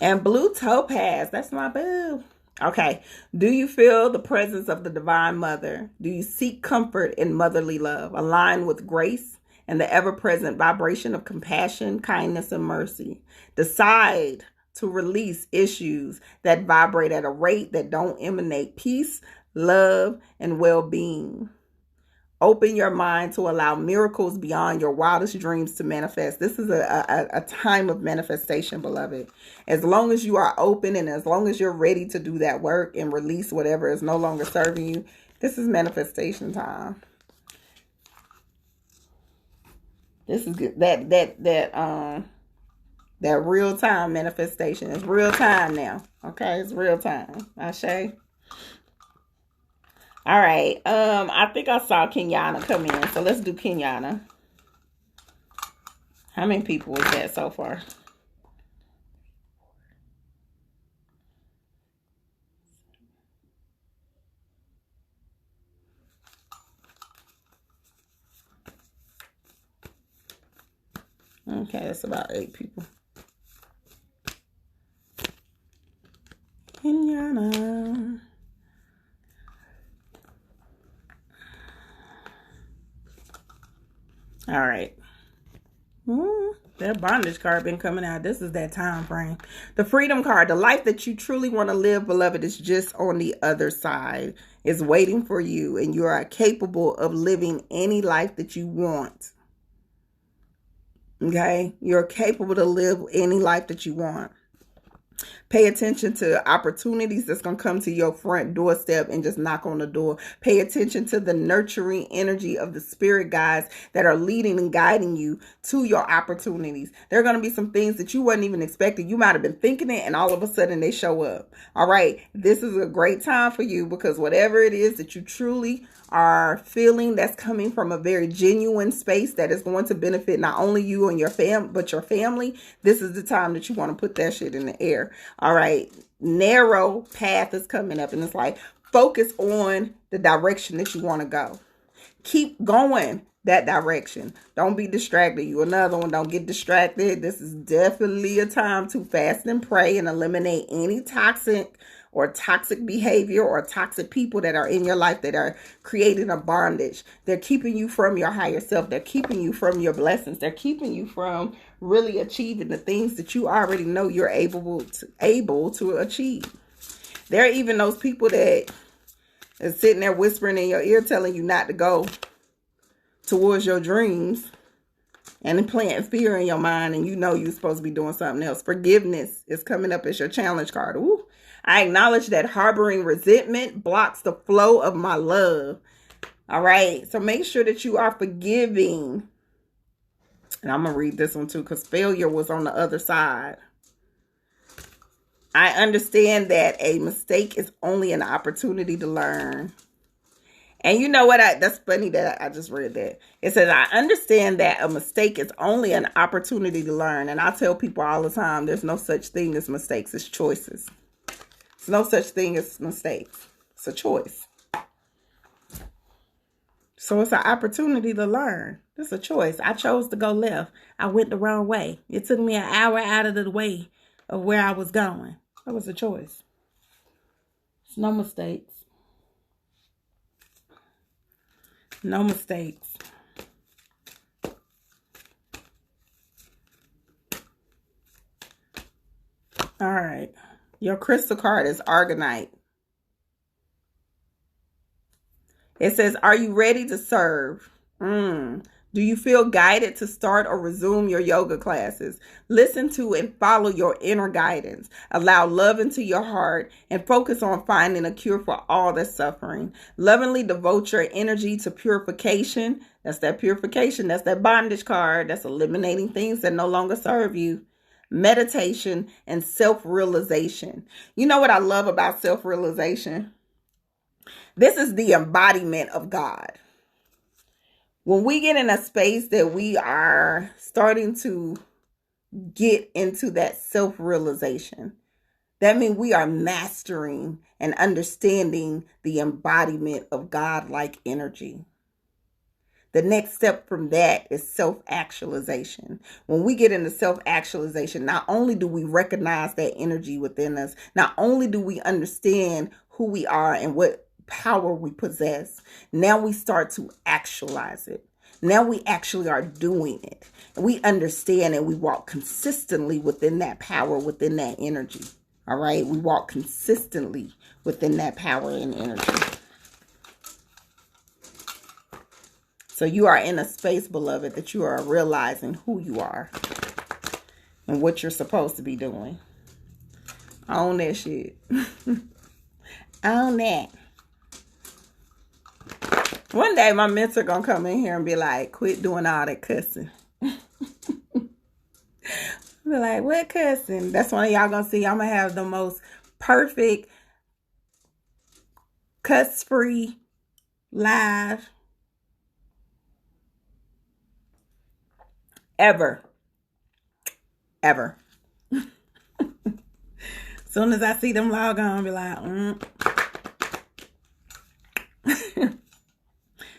And blue topaz, that's my boo. Okay. Do you feel the presence of the Divine Mother? Do you seek comfort in motherly love, aligned with grace and the ever-present vibration of compassion, kindness, and mercy? Decide to release issues that vibrate at a rate that don't emanate peace, love, and well-being. Open your mind to allow miracles beyond your wildest dreams to manifest. This is a time of manifestation, beloved. As long as you are open and as long as you're ready to do that work and release whatever is no longer serving you, this is manifestation time. This is good. That real time manifestation is real time now. Okay, it's real time. Ashe. All right. I think I saw Kenyatta come in, so let's do Kenyatta. How many people was that so far? Okay, that's about 8 people. Kenyatta. All right. That bondage card been coming out. This is that time frame. The freedom card. The life that you truly want to live, beloved, is just on the other side. It's waiting for you, and you are capable of living any life that you want. Okay? You're capable to live any life that you want. Pay attention to opportunities that's going to come to your front doorstep and just knock on the door. Pay attention to the nurturing energy of the spirit guides that are leading and guiding you to your opportunities. There are going to be some things that you wasn't even expecting. You might have been thinking it and all of a sudden they show up. All right. This is a great time for you because whatever it is that you truly are feeling that's coming from a very genuine space that is going to benefit not only you and your but your family, this is the time that you want to put that shit in the air. All right. Narrow path is coming up and it's like focus on the direction that you want to go. Keep going that direction. Don't be distracted. You another one. Don't get distracted. This is definitely a time to fast and pray and eliminate any toxic behavior or toxic people that are in your life that are creating a bondage. They're keeping you from your higher self. They're keeping you from your blessings. They're keeping you from really achieving the things that you already know you're able to achieve. There are even those people that are sitting there whispering in your ear telling you not to go towards your dreams and planting fear in your mind, and you know you're supposed to be doing something else. Forgiveness is coming up as your challenge card. Ooh. I acknowledge that harboring resentment blocks the flow of my love. All right. So make sure that you are forgiving. And I'm going to read this one too, because failure was on the other side. I understand that a mistake is only an opportunity to learn. And you know what? That's funny that I just read that. It says, I understand that a mistake is only an opportunity to learn. And I tell people all the time, there's no such thing as mistakes. It's choices. There's no such thing as mistakes. It's a choice. So it's an opportunity to learn. It's a choice. I chose to go left. I went the wrong way. It took me an hour out of the way of where I was going. That was a choice. It's no mistakes. No mistakes. All right. Your crystal card is Argonite. It says, are you ready to serve? Do you feel guided to start or resume your yoga classes? Listen to and follow your inner guidance. Allow love into your heart and focus on finding a cure for all that's suffering. Lovingly devote your energy to purification. That's that purification. That's that bondage card. That's eliminating things that no longer serve you. Meditation and self-realization. You know what I love about self-realization? This is the embodiment of God. When we get in a space that we are starting to get into that self-realization, that means we are mastering and understanding the embodiment of God-like energy. The next step from that is self-actualization. When we get into self-actualization, not only do we recognize that energy within us, not only do we understand who we are and what power we possess, now we start to actualize it. Now we actually are doing it. And we understand and we walk consistently within that power, within that energy. All right? We walk consistently within that power and energy. So you are in a space, beloved, that you are realizing who you are and what you're supposed to be doing. Own that shit. Own that. One day my mentor gonna come in here and be like, quit doing all that cussing. Be like, what cussing? That's one of y'all gonna see. I'm gonna have the most perfect cuss-free live ever. Soon as I see them log on, I'll be like,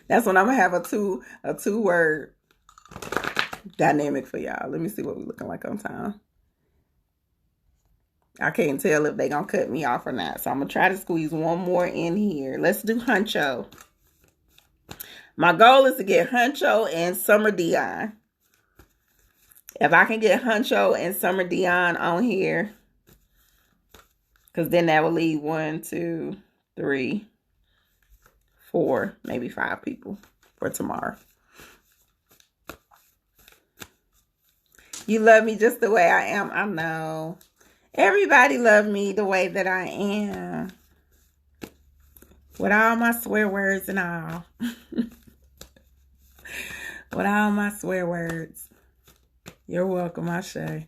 That's when I'm gonna have a two-word dynamic for y'all. Let me see what we're looking like on time. I can't tell if they gonna cut me off or not. So I'm gonna try to squeeze one more in here. Let's do Huncho. My goal is to get Huncho and Summer Dion. If I can get Huncho and Summer Dion on here, because then that will leave 1, 2, 3, 4, maybe 5 people for tomorrow. You love me just the way I am. I know. Everybody love me the way that I am. With all my swear words and all. With all my swear words. You're welcome, Ashe.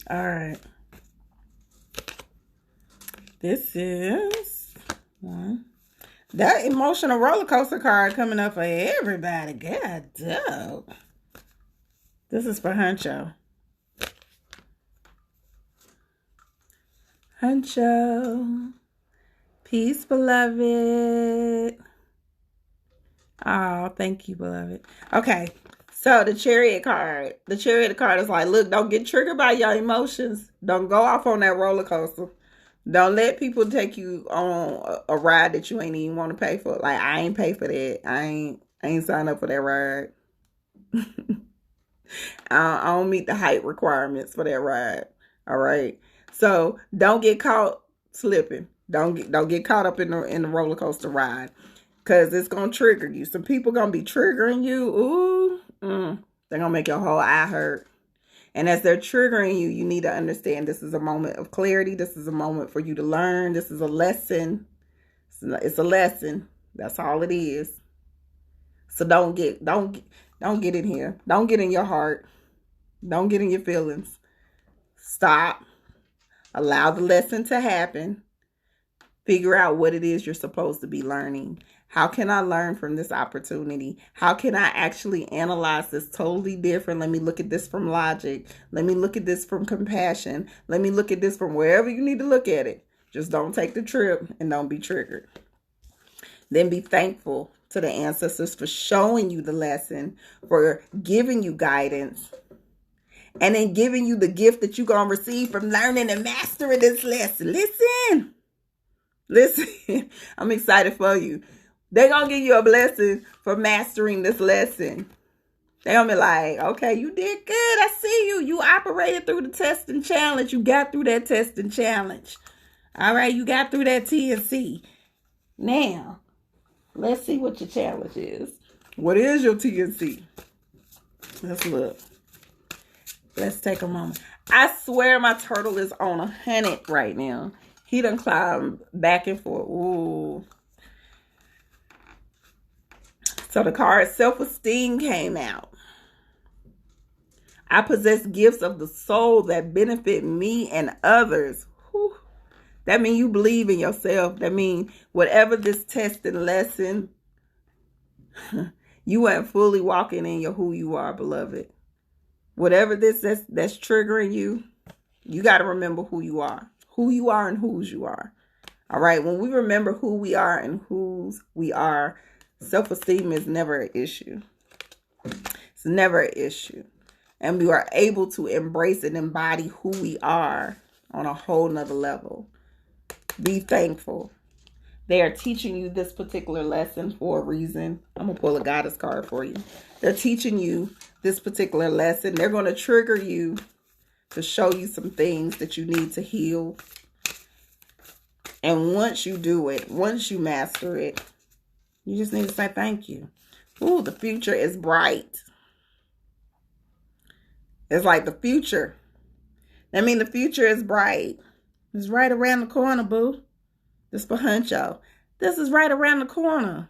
All right. This is one. That emotional roller coaster card coming up for everybody. God damn. This is for Huncho. Huncho. Peace, beloved. Oh, thank you, beloved. Okay. So the Chariot card. The Chariot card is like, look, don't get triggered by your emotions. Don't go off on that roller coaster. Don't let people take you on a ride that you ain't even want to pay for. Like, I ain't pay for that. I ain't signed up for that ride. I don't meet the height requirements for that ride. All right. So don't get caught slipping. Don't get caught up in the roller coaster ride, because it's gonna trigger you. Some people gonna be triggering you. They're gonna make your whole eye hurt. And as they're triggering you, you need to understand this is a moment of clarity. This is a moment for you to learn. This is a lesson. It's a lesson. That's all it is. So don't get in here. Don't get in your heart. Don't get in your feelings. Stop. Allow the lesson to happen. Figure out what it is you're supposed to be learning. How can I learn from this opportunity? How can I actually analyze this totally different? Let me look at this from logic. Let me look at this from compassion. Let me look at this from wherever you need to look at it. Just don't take the trip and don't be triggered. Then be thankful to the ancestors for showing you the lesson, for giving you guidance, and then giving you the gift that you're going to receive from learning and mastering this lesson. Listen, I'm excited for you. They're going to give you a blessing for mastering this lesson. They're going to be like, okay, you did good. I see you. You operated through the test and challenge. You got through that test and challenge. All right, you got through that TNC. Now, let's see what your challenge is. What is your TNC? Let's look. Let's take a moment. I swear my turtle is on 100 right now. He done climbed back and forth. Ooh. So the card self-esteem came out. I possess gifts of the soul that benefit me and others. Whew. That means you believe in yourself. That means whatever this test and lesson, you ain't fully walking in your who you are, beloved. Whatever this that's triggering you, you got to remember who you are. Who you are and whose you are. All right. When we remember who we are and whose we are, self-esteem is never an issue. It's never an issue. And we are able to embrace and embody who we are on a whole nother level. Be thankful. They are teaching you this particular lesson for a reason. I'm going to pull a goddess card for you. They're teaching you this particular lesson. They're going to trigger you to show you some things that you need to heal. And once you do it, once you master it, you just need to say thank you. Ooh, the future is bright. It's like the future. I mean, the future is bright. It's right around the corner, boo. This for Huncho. This is right around the corner.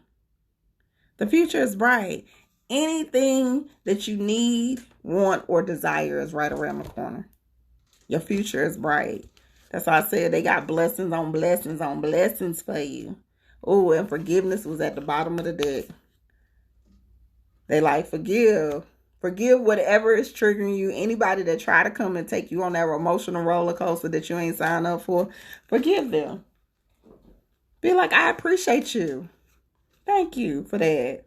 The future is bright. Anything that you need, want, or desire is right around the corner. Your future is bright. That's why I said they got blessings on blessings on blessings for you. Oh, and forgiveness was at the bottom of the deck. They like, forgive. Forgive whatever is triggering you. Anybody that try to come and take you on that emotional roller coaster that you ain't signed up for, forgive them. Be like, I appreciate you. Thank you for that.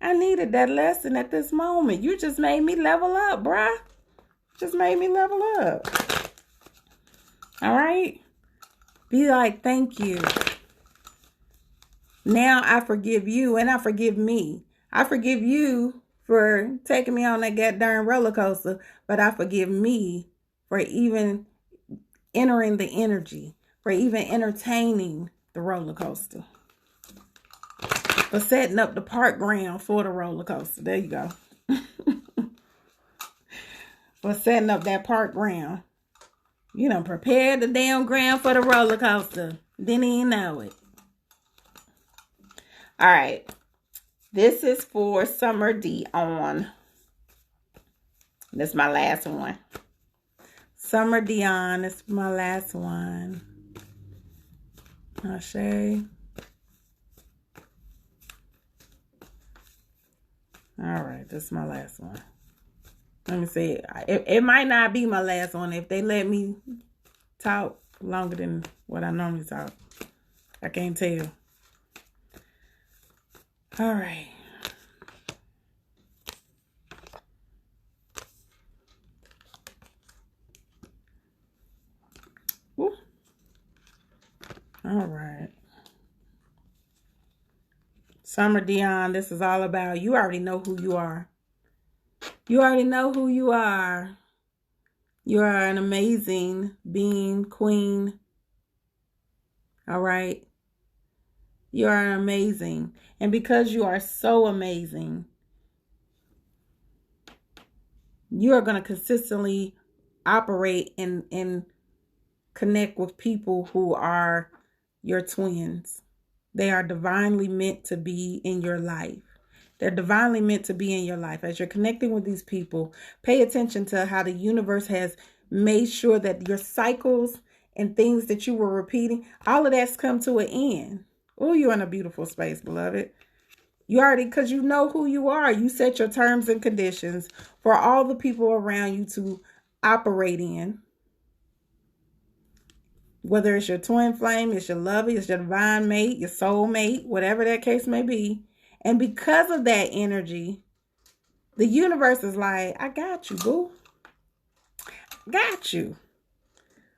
I needed that lesson at this moment. You just made me level up, bruh. Just made me level up. All right? Be like, thank you. Now I forgive you and I forgive me. I forgive you for taking me on that goddamn roller coaster, but I forgive me for even entering the energy, for even entertaining the roller coaster, for setting up the park ground for the roller coaster. There you go. For setting up that park ground. You done prepared the damn ground for the roller coaster. Didn't even know it. All right. This is for Summer Dion. This is my last one. Summer Dion. This is my last one. Ashe. All right. This is my last one. Let me see. It might not be my last one if they let me talk longer than what I normally talk. I can't tell. All right. Woo. All right. Summer Dion, this is all about, you already know who you are. You already know who you are. You are an amazing being, queen. All right. You are amazing. And because you are so amazing, you are going to consistently operate and connect with people who are your twins. They are divinely meant to be in your life. They're divinely meant to be in your life. As you're connecting with these people, pay attention to how the universe has made sure that your cycles and things that you were repeating, all of that's come to an end. Oh, you're in a beautiful space, beloved. You already, because you know who you are. You set your terms and conditions for all the people around you to operate in. Whether it's your twin flame, it's your lover, it's your divine mate, your soul mate, whatever that case may be. And because of that energy, the universe is like, I got you, boo. Got you.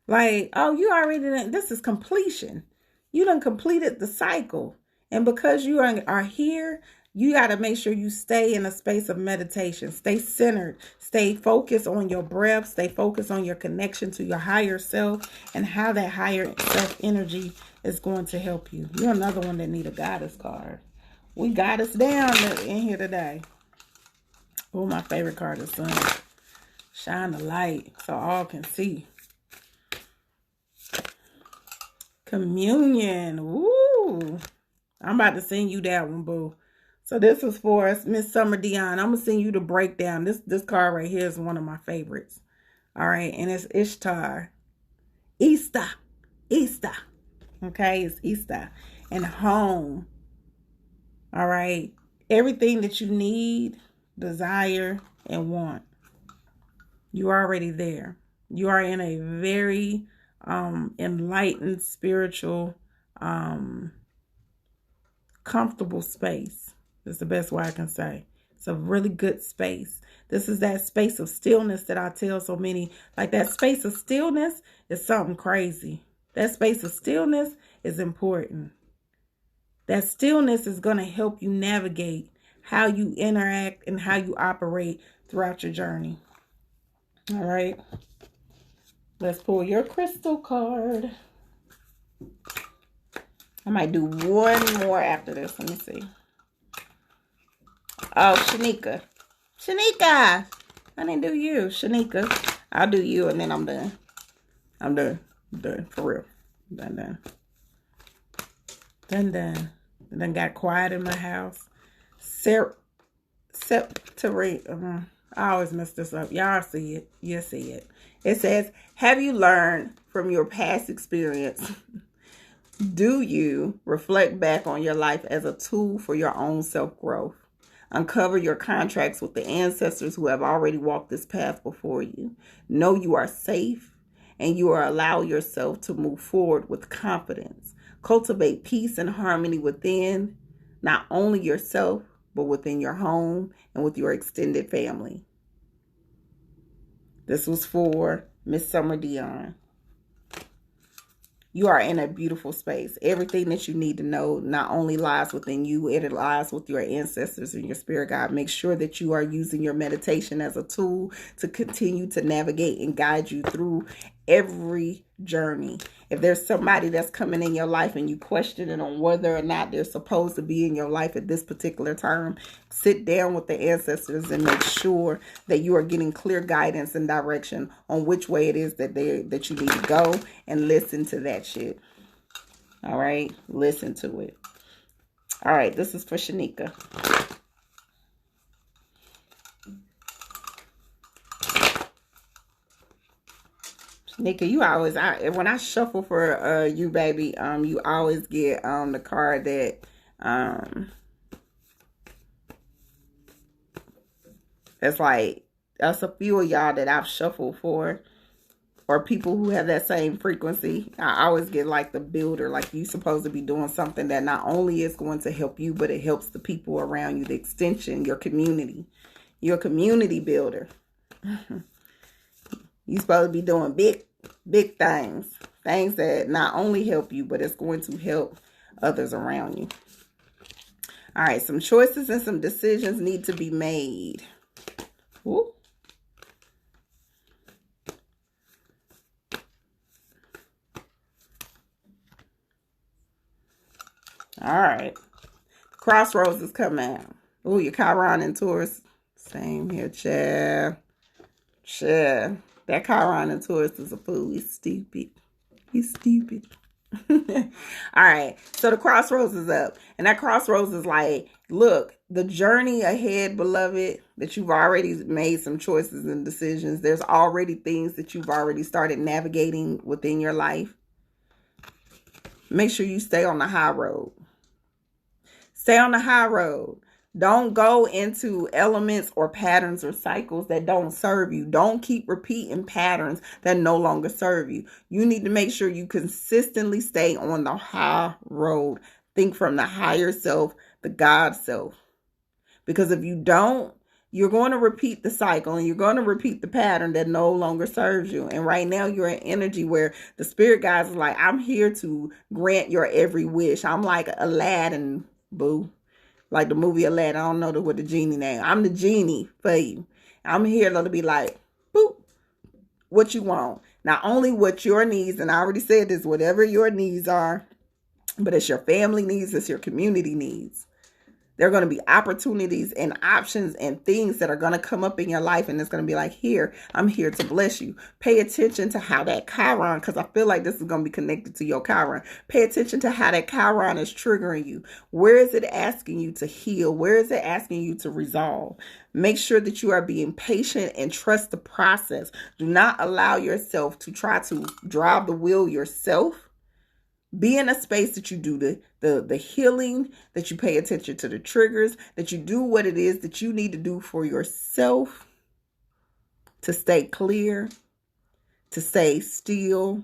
Like, oh, you already done, this is completion. You done completed the cycle. And because you are here, you got to make sure you stay in a space of meditation. Stay centered. Stay focused on your breath. Stay focused on your connection to your higher self and how that higher self energy is going to help you. You're another one that need a goddess card. We got us down in here today. Oh, my favorite card is Sun. Shine the light so all can see. Communion. Woo. I'm about to send you that one, boo. So this is for us, Miss Summer Dion. I'm going to send you the breakdown. This card right here is one of my favorites. All right. And it's Ishtar. Easter. Okay. It's Easter. And home. All right. Everything that you need, desire, and want. You're already there. You are in a very enlightened, spiritual, comfortable space. That's the best way I can say. It's a really good space. This is that space of stillness that I tell so many. Like, that space of stillness is something crazy. That space of stillness is important. That stillness is going to help you navigate how you interact and how you operate throughout your journey. All right. Let's pull your crystal card. I might do one more after this. Let me see. Oh, Shanika. I didn't do you. Shanika. I'll do you and then I'm done. I'm done. For real. Done. And then got quiet in my house. Septerate. I always mess this up. Y'all see it. You see it. It says, have you learned from your past experience? Do you reflect back on your life as a tool for your own self-growth? Uncover your contracts with the ancestors who have already walked this path before you. Know you are safe and you are allow yourself to move forward with confidence. Cultivate peace and harmony within not only yourself, but within your home and with your extended family. This was for Miss Summer Dion. You are in a beautiful space. Everything that you need to know not only lies within you, it lies with your ancestors and your spirit guide. Make sure that you are using your meditation as a tool to continue to navigate and guide you through every journey. If there's somebody that's coming in your life and you question it on whether or not they're supposed to be in your life at this particular time, sit down with the ancestors and make sure that you are getting clear guidance and direction on which way it is that you need to go, and listen to that shit. All right, listen to it. All right, this is for Shanika. Nika, you always, when I shuffle for you, baby, you always get the card that that's like, that's a few of y'all that I've shuffled for. or people who have that same frequency. I always get like the builder, like you supposed to be doing something that not only is going to help you, but it helps the people around you, the extension, your community. You're a community builder. You're supposed to be doing big things. Things that not only help you, but it's going to help others around you. All right, some choices and some decisions need to be made. Ooh. All right. Crossroads is coming out. Ooh, your Chiron and Taurus. Same here, Chad. That Chiron and Taurus is a fool. He's stupid. He's stupid. All right. So the crossroads is up. And that crossroads is like, look, the journey ahead, beloved, that you've already made some choices and decisions. There's already things that you've already started navigating within your life. Make sure you stay on the high road. Stay on the high road. Don't go into elements or patterns or cycles that don't serve you. Don't keep repeating patterns that no longer serve you. You need to make sure you consistently stay on the high road. Think from the higher self, the God self. Because if you don't, you're going to repeat the cycle and you're going to repeat the pattern that no longer serves you. And right now you're in energy where the spirit guides are like, I'm here to grant your every wish. I'm like Aladdin, boo. Like the movie Aladdin. I don't know what the genie name. I'm the genie for you. I'm here to be like, boop, what you want. Not only what your needs, and I already said this, whatever your needs are, but it's your family needs, it's your community needs. There are going to be opportunities and options and things that are going to come up in your life. And it's going to be like, here, I'm here to bless you. Pay attention to how that Chiron, because I feel like this is going to be connected to your Chiron. Pay attention to how that Chiron is triggering you. Where is it asking you to heal? Where is it asking you to resolve? Make sure that you are being patient and trust the process. Do not allow yourself to try to drive the wheel yourself. Be in a space that you do the healing, that you pay attention to the triggers, that you do what it is that you need to do for yourself to stay clear, to stay still,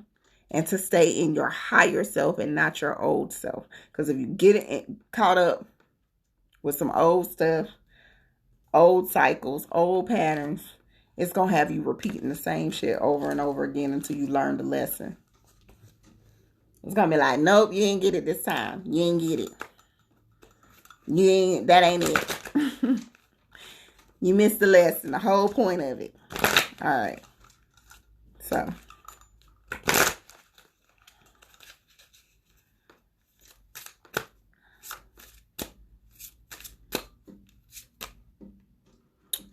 and to stay in your higher self and not your old self. Because if you get caught up with some old stuff, old cycles, old patterns, it's going to have you repeating the same shit over and over again until you learn the lesson. It's going to be like, nope, you ain't get it this time. You ain't get it. That ain't it. You missed the lesson, the whole point of it. All right. So.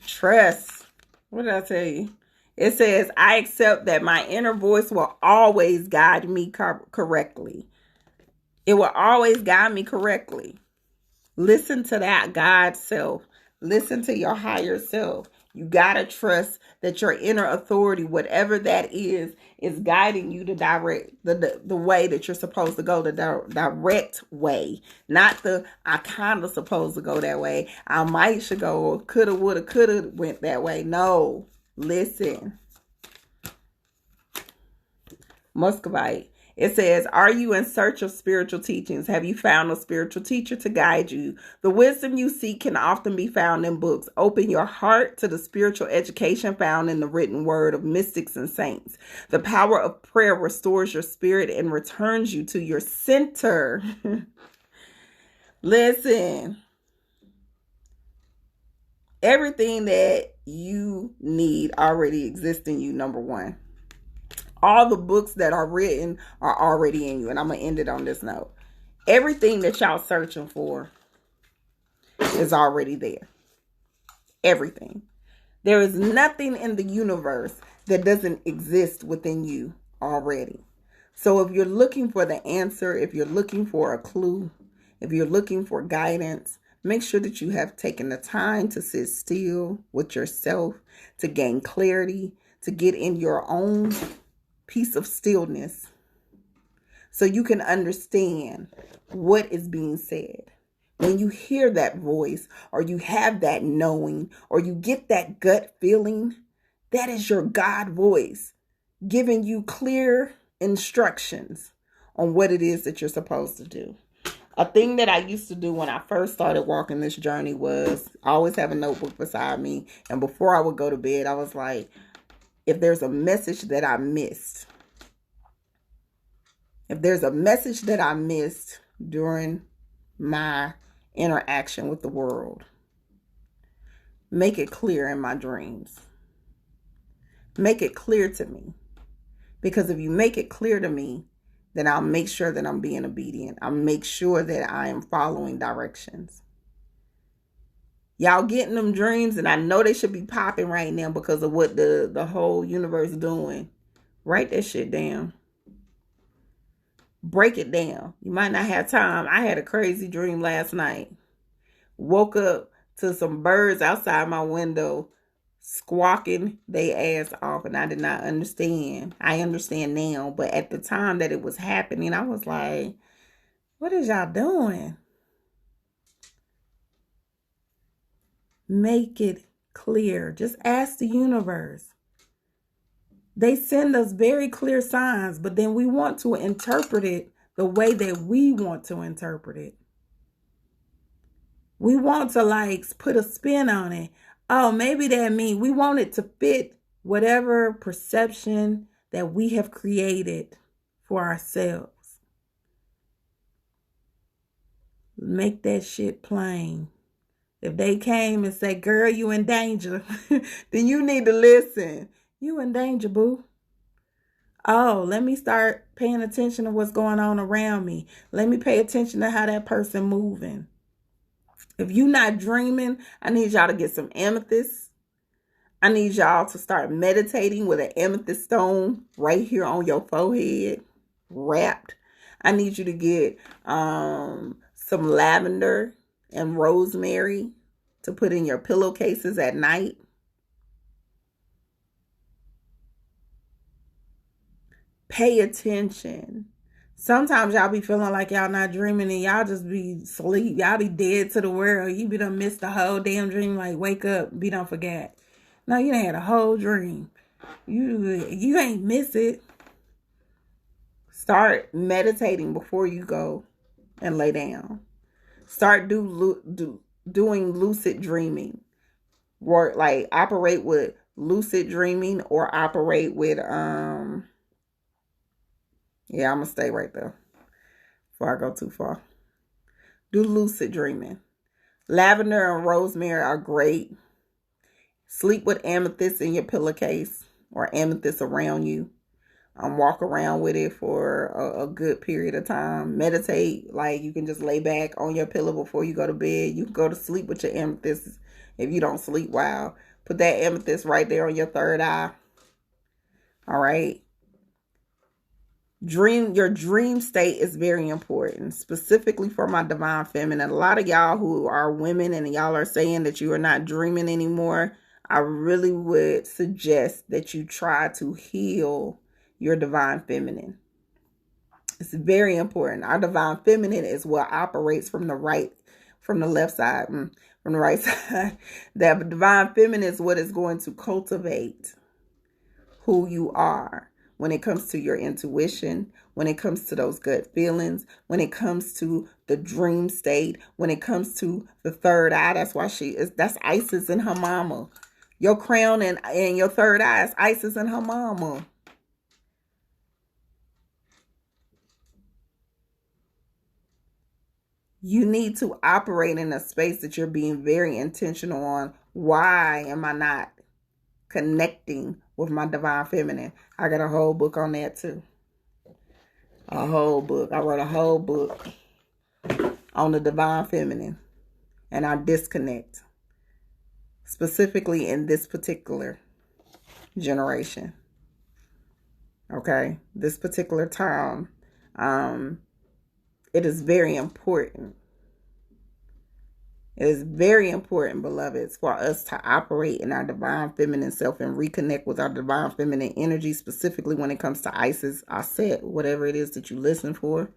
Trust. What did I tell you? It says, I accept that my inner voice will always guide me correctly. It will always guide me correctly. Listen to that God self. Listen to your higher self. You got to trust that your inner authority, whatever that is guiding you to direct the way that you're supposed to go, the direct way. Not the, I kind of supposed to go that way. I might should go, or coulda, woulda, coulda went that way. No. Listen. Muscovite. It says, are you in search of spiritual teachings? Have you found a spiritual teacher to guide you? The wisdom you seek can often be found in books. Open your heart to the spiritual education found in the written word of mystics and saints. The power of prayer restores your spirit and returns you to your center. Listen. Everything that you need already exists in you, number one. All the books that are written are already in you. And I'm going to end it on this note. Everything that y'all searching for is already there. Everything. There is nothing in the universe that doesn't exist within you already. So if you're looking for the answer, if you're looking for a clue, if you're looking for guidance, make sure that you have taken the time to sit still with yourself, to gain clarity, to get in your own piece of stillness so you can understand what is being said. When you hear that voice, or you have that knowing, or you get that gut feeling, that is your God voice. giving you clear instructions on what it is that you're supposed to do. A thing that I used to do when I first started walking this journey was always have a notebook beside me. And before I would go to bed, I was like, if there's a message that I missed, during my interaction with the world, make it clear in my dreams. Make it clear to me. Because if you make it clear to me, then I'll make sure that I'm being obedient. I'll make sure that I am following directions. Y'all getting them dreams, and I know they should be popping right now because of what the whole universe is doing. Write that shit down. Break it down. You might not have time. I had a crazy dream last night. Woke up to some birds outside my window squawking they ass off, and I did not understand. I understand now, but at the time that it was happening, I was like, what is y'all doing? Make it clear. Just ask the universe. They send us very clear signs, but then we want to interpret it the way that we want to interpret it. We want to put a spin on it. Oh, maybe that means we want it to fit whatever perception that we have created for ourselves. Make that shit plain. If they came and say, girl, you in danger, then you need to listen. You in danger, boo. Oh, let me start paying attention to what's going on around me. Let me pay attention to how that person moving. If you're not dreaming, I need y'all to get some amethyst. I need y'all to start meditating with an amethyst stone right here on your forehead, wrapped. I need you to get some lavender and rosemary to put in your pillowcases at night. Pay attention. Sometimes y'all be feeling like y'all not dreaming and y'all just be asleep. Y'all be dead to the world. You be done missed the whole damn dream. Like, wake up, be done forget. No, you done had a whole dream. You ain't miss it. Start meditating before you go and lay down. Start doing lucid dreaming. Work operate with lucid dreaming or operate with yeah, I'm going to stay right there before I go too far. Do lucid dreaming. Lavender and rosemary are great. Sleep with amethyst in your pillowcase or amethyst around you. Walk around with it for a good period of time. Meditate. You can just lay back on your pillow before you go to bed. You can go to sleep with your amethyst if you don't sleep well. Put that amethyst right there on your third eye. All right. Your dream state is very important, specifically for my divine feminine. A lot of y'all who are women and y'all are saying that you are not dreaming anymore. I really would suggest that you try to heal your divine feminine. It's very important. Our divine feminine is what operates from the right side. That divine feminine is what is going to cultivate who you are. When it comes to your intuition, when it comes to those gut feelings, when it comes to the dream state, when it comes to the third eye, that's Isis and her mama. Your crown and your third eye is Isis and her mama. You need to operate in a space that you're being very intentional on. Why am I not connecting with my divine feminine? I got a whole book on that too. A whole book. I wrote a whole book on the divine feminine and our disconnect, specifically in this particular generation. Okay, this particular time, it is very important. It is very important, beloveds, for us to operate in our divine feminine self and reconnect with our divine feminine energy, specifically when it comes to Isis, Aset, whatever it is that you listen for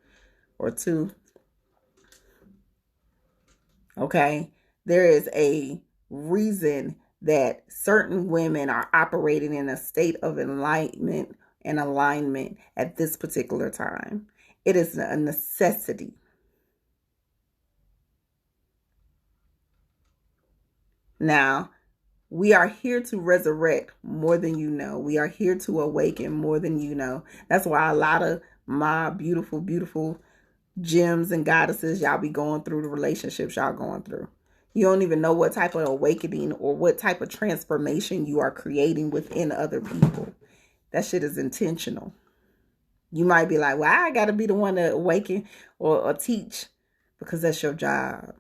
or to. Okay, there is a reason that certain women are operating in a state of enlightenment and alignment at this particular time. It is a necessity. Now, we are here to resurrect more than you know. We are here to awaken more than you know. That's why a lot of my beautiful, beautiful gems and goddesses, y'all be going through the relationships y'all going through. You don't even know what type of awakening or what type of transformation you are creating within other people. That shit is intentional. You might be like, well, I got to be the one to awaken or teach, because that's your job.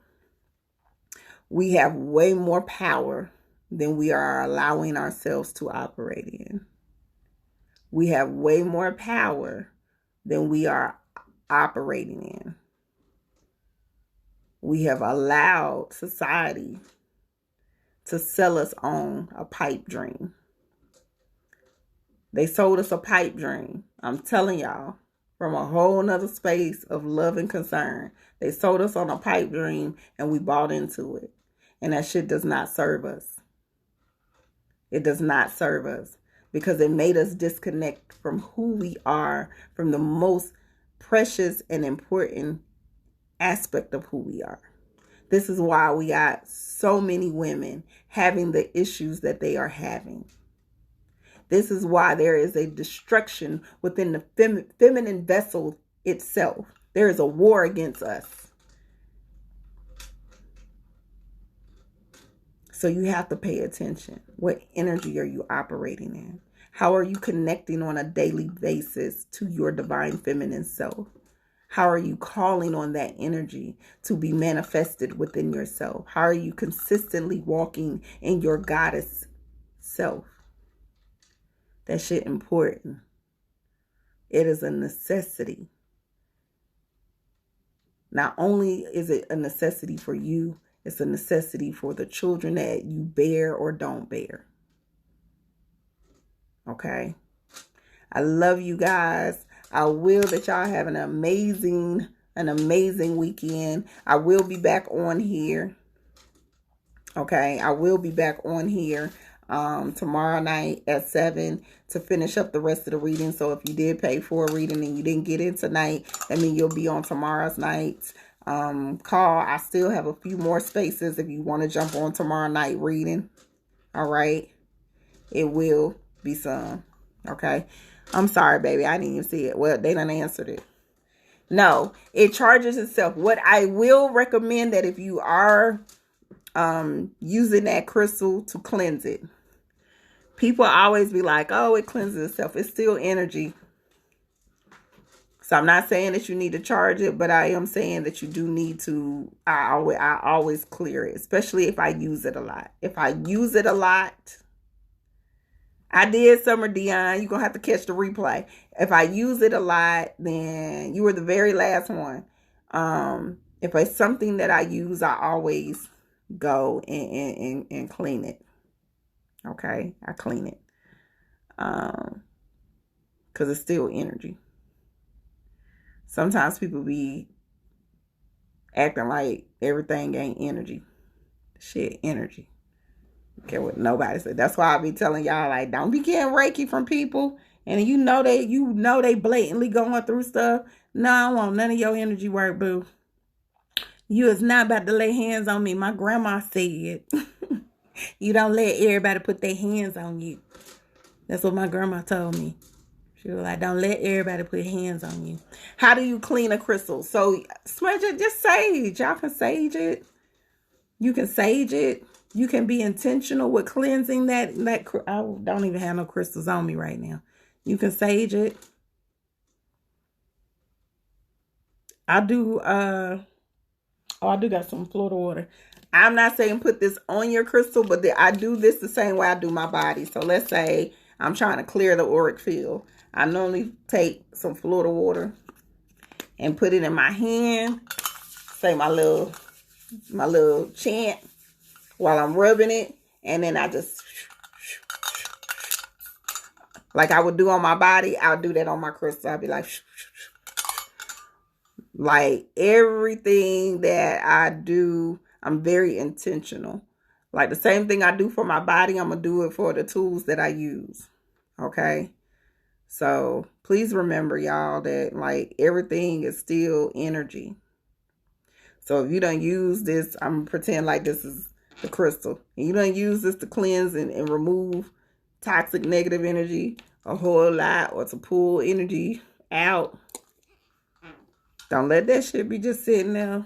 We have way more power than we are allowing ourselves to operate in. We have way more power than we are operating in. We have allowed society to sell us on a pipe dream. They sold us a pipe dream. I'm telling y'all, from a whole nother space of love and concern. They sold us on a pipe dream and we bought into it. And that shit does not serve us. It does not serve us, because it made us disconnect from who we are, from the most precious and important aspect of who we are. This is why we got so many women having the issues that they are having. This is why there is a destruction within the feminine vessel itself. There is a war against us. So you have to pay attention. What energy are you operating in? How are you connecting on a daily basis to your divine feminine self? How are you calling on that energy to be manifested within yourself? How are you consistently walking in your goddess self? That shit important. It is a necessity. Not only is it a necessity for you, it's a necessity for the children that you bear or don't bear. Okay? I love you guys. I will that y'all have an amazing weekend. I will be back on here. Okay? I will be back on here tomorrow night at 7 to finish up the rest of the reading. So if you did pay for a reading and you didn't get in tonight, that means you'll be on tomorrow's night. Call. I still have a few more spaces if you want to jump on tomorrow night reading. All right. It will be some. Okay. I'm sorry, baby. I didn't even see it. Well, they done answered it. No, it charges itself. What I will recommend that if you are using that crystal to cleanse it, people always be like, oh, it cleanses itself. It's still energy. So I'm not saying that you need to charge it, but I am saying that you do need to. I always clear it, especially if I use it a lot. If I use it a lot, I did, Summer Dion. You're going to have to catch the replay. If I use it a lot, then you were the very last one. If it's something that I use, I always go and clean it. Okay? I clean it. Because it's still energy. Sometimes people be acting like everything ain't energy. Shit, energy. Don't care what nobody said. That's why I be telling y'all, like, don't be getting Reiki from people. And you know they blatantly going through stuff. No, I don't want none of your energy work, boo. You is not about to lay hands on me. My grandma said, you don't let everybody put their hands on you. That's what my grandma told me. She was like, don't let everybody put hands on you. How do you clean a crystal? So smudge it, just sage. Y'all can sage it. You can sage it. You can be intentional with cleansing that. I don't even have no crystals on me right now. You can sage it. I do got some Florida water. I'm not saying put this on your crystal, but I do this the same way I do my body. So let's say I'm trying to clear the auric field. I normally take some Florida water and put it in my hand. Say my little chant while I'm rubbing it. And then I just, like I would do on my body, I'll do that on my crystal. I'll be like everything that I do, I'm very intentional. Like the same thing I do for my body, I'm going to do it for the tools that I use. Okay? So please remember, y'all, that like everything is still energy. So if you don't use this, I'm gonna pretend like this is the crystal. And you don't use this to cleanse and remove toxic negative energy a whole lot, or to pull energy out. Don't let that shit be just sitting there.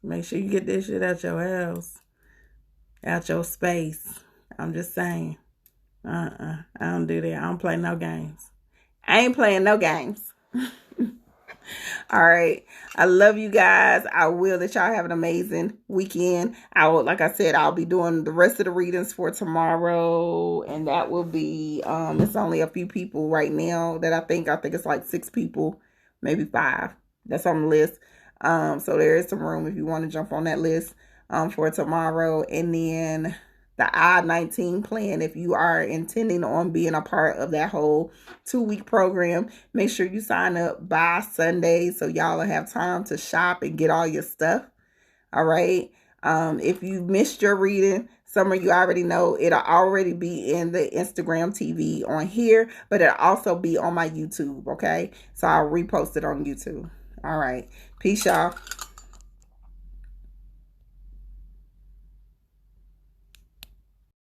Make sure you get that shit out your house, out your space. I'm just saying. I don't do that. I don't play no games. I ain't playing no games. All right. I love you guys. I will let y'all have an amazing weekend. Like I said, I'll be doing the rest of the readings for tomorrow. And that will be, it's only a few people right now that I think it's like 6 people, maybe 5. That's on the list. So there is some room if you want to jump on that list, for tomorrow. And then the I-19 plan, if you are intending on being a part of that whole 2-week program, make sure you sign up by Sunday so y'all will have time to shop and get all your stuff. All right. If you missed your reading, some of you already know it'll already be in the Instagram TV on here, but it'll also be on my YouTube. Okay. So I'll repost it on YouTube. All right. Peace, y'all.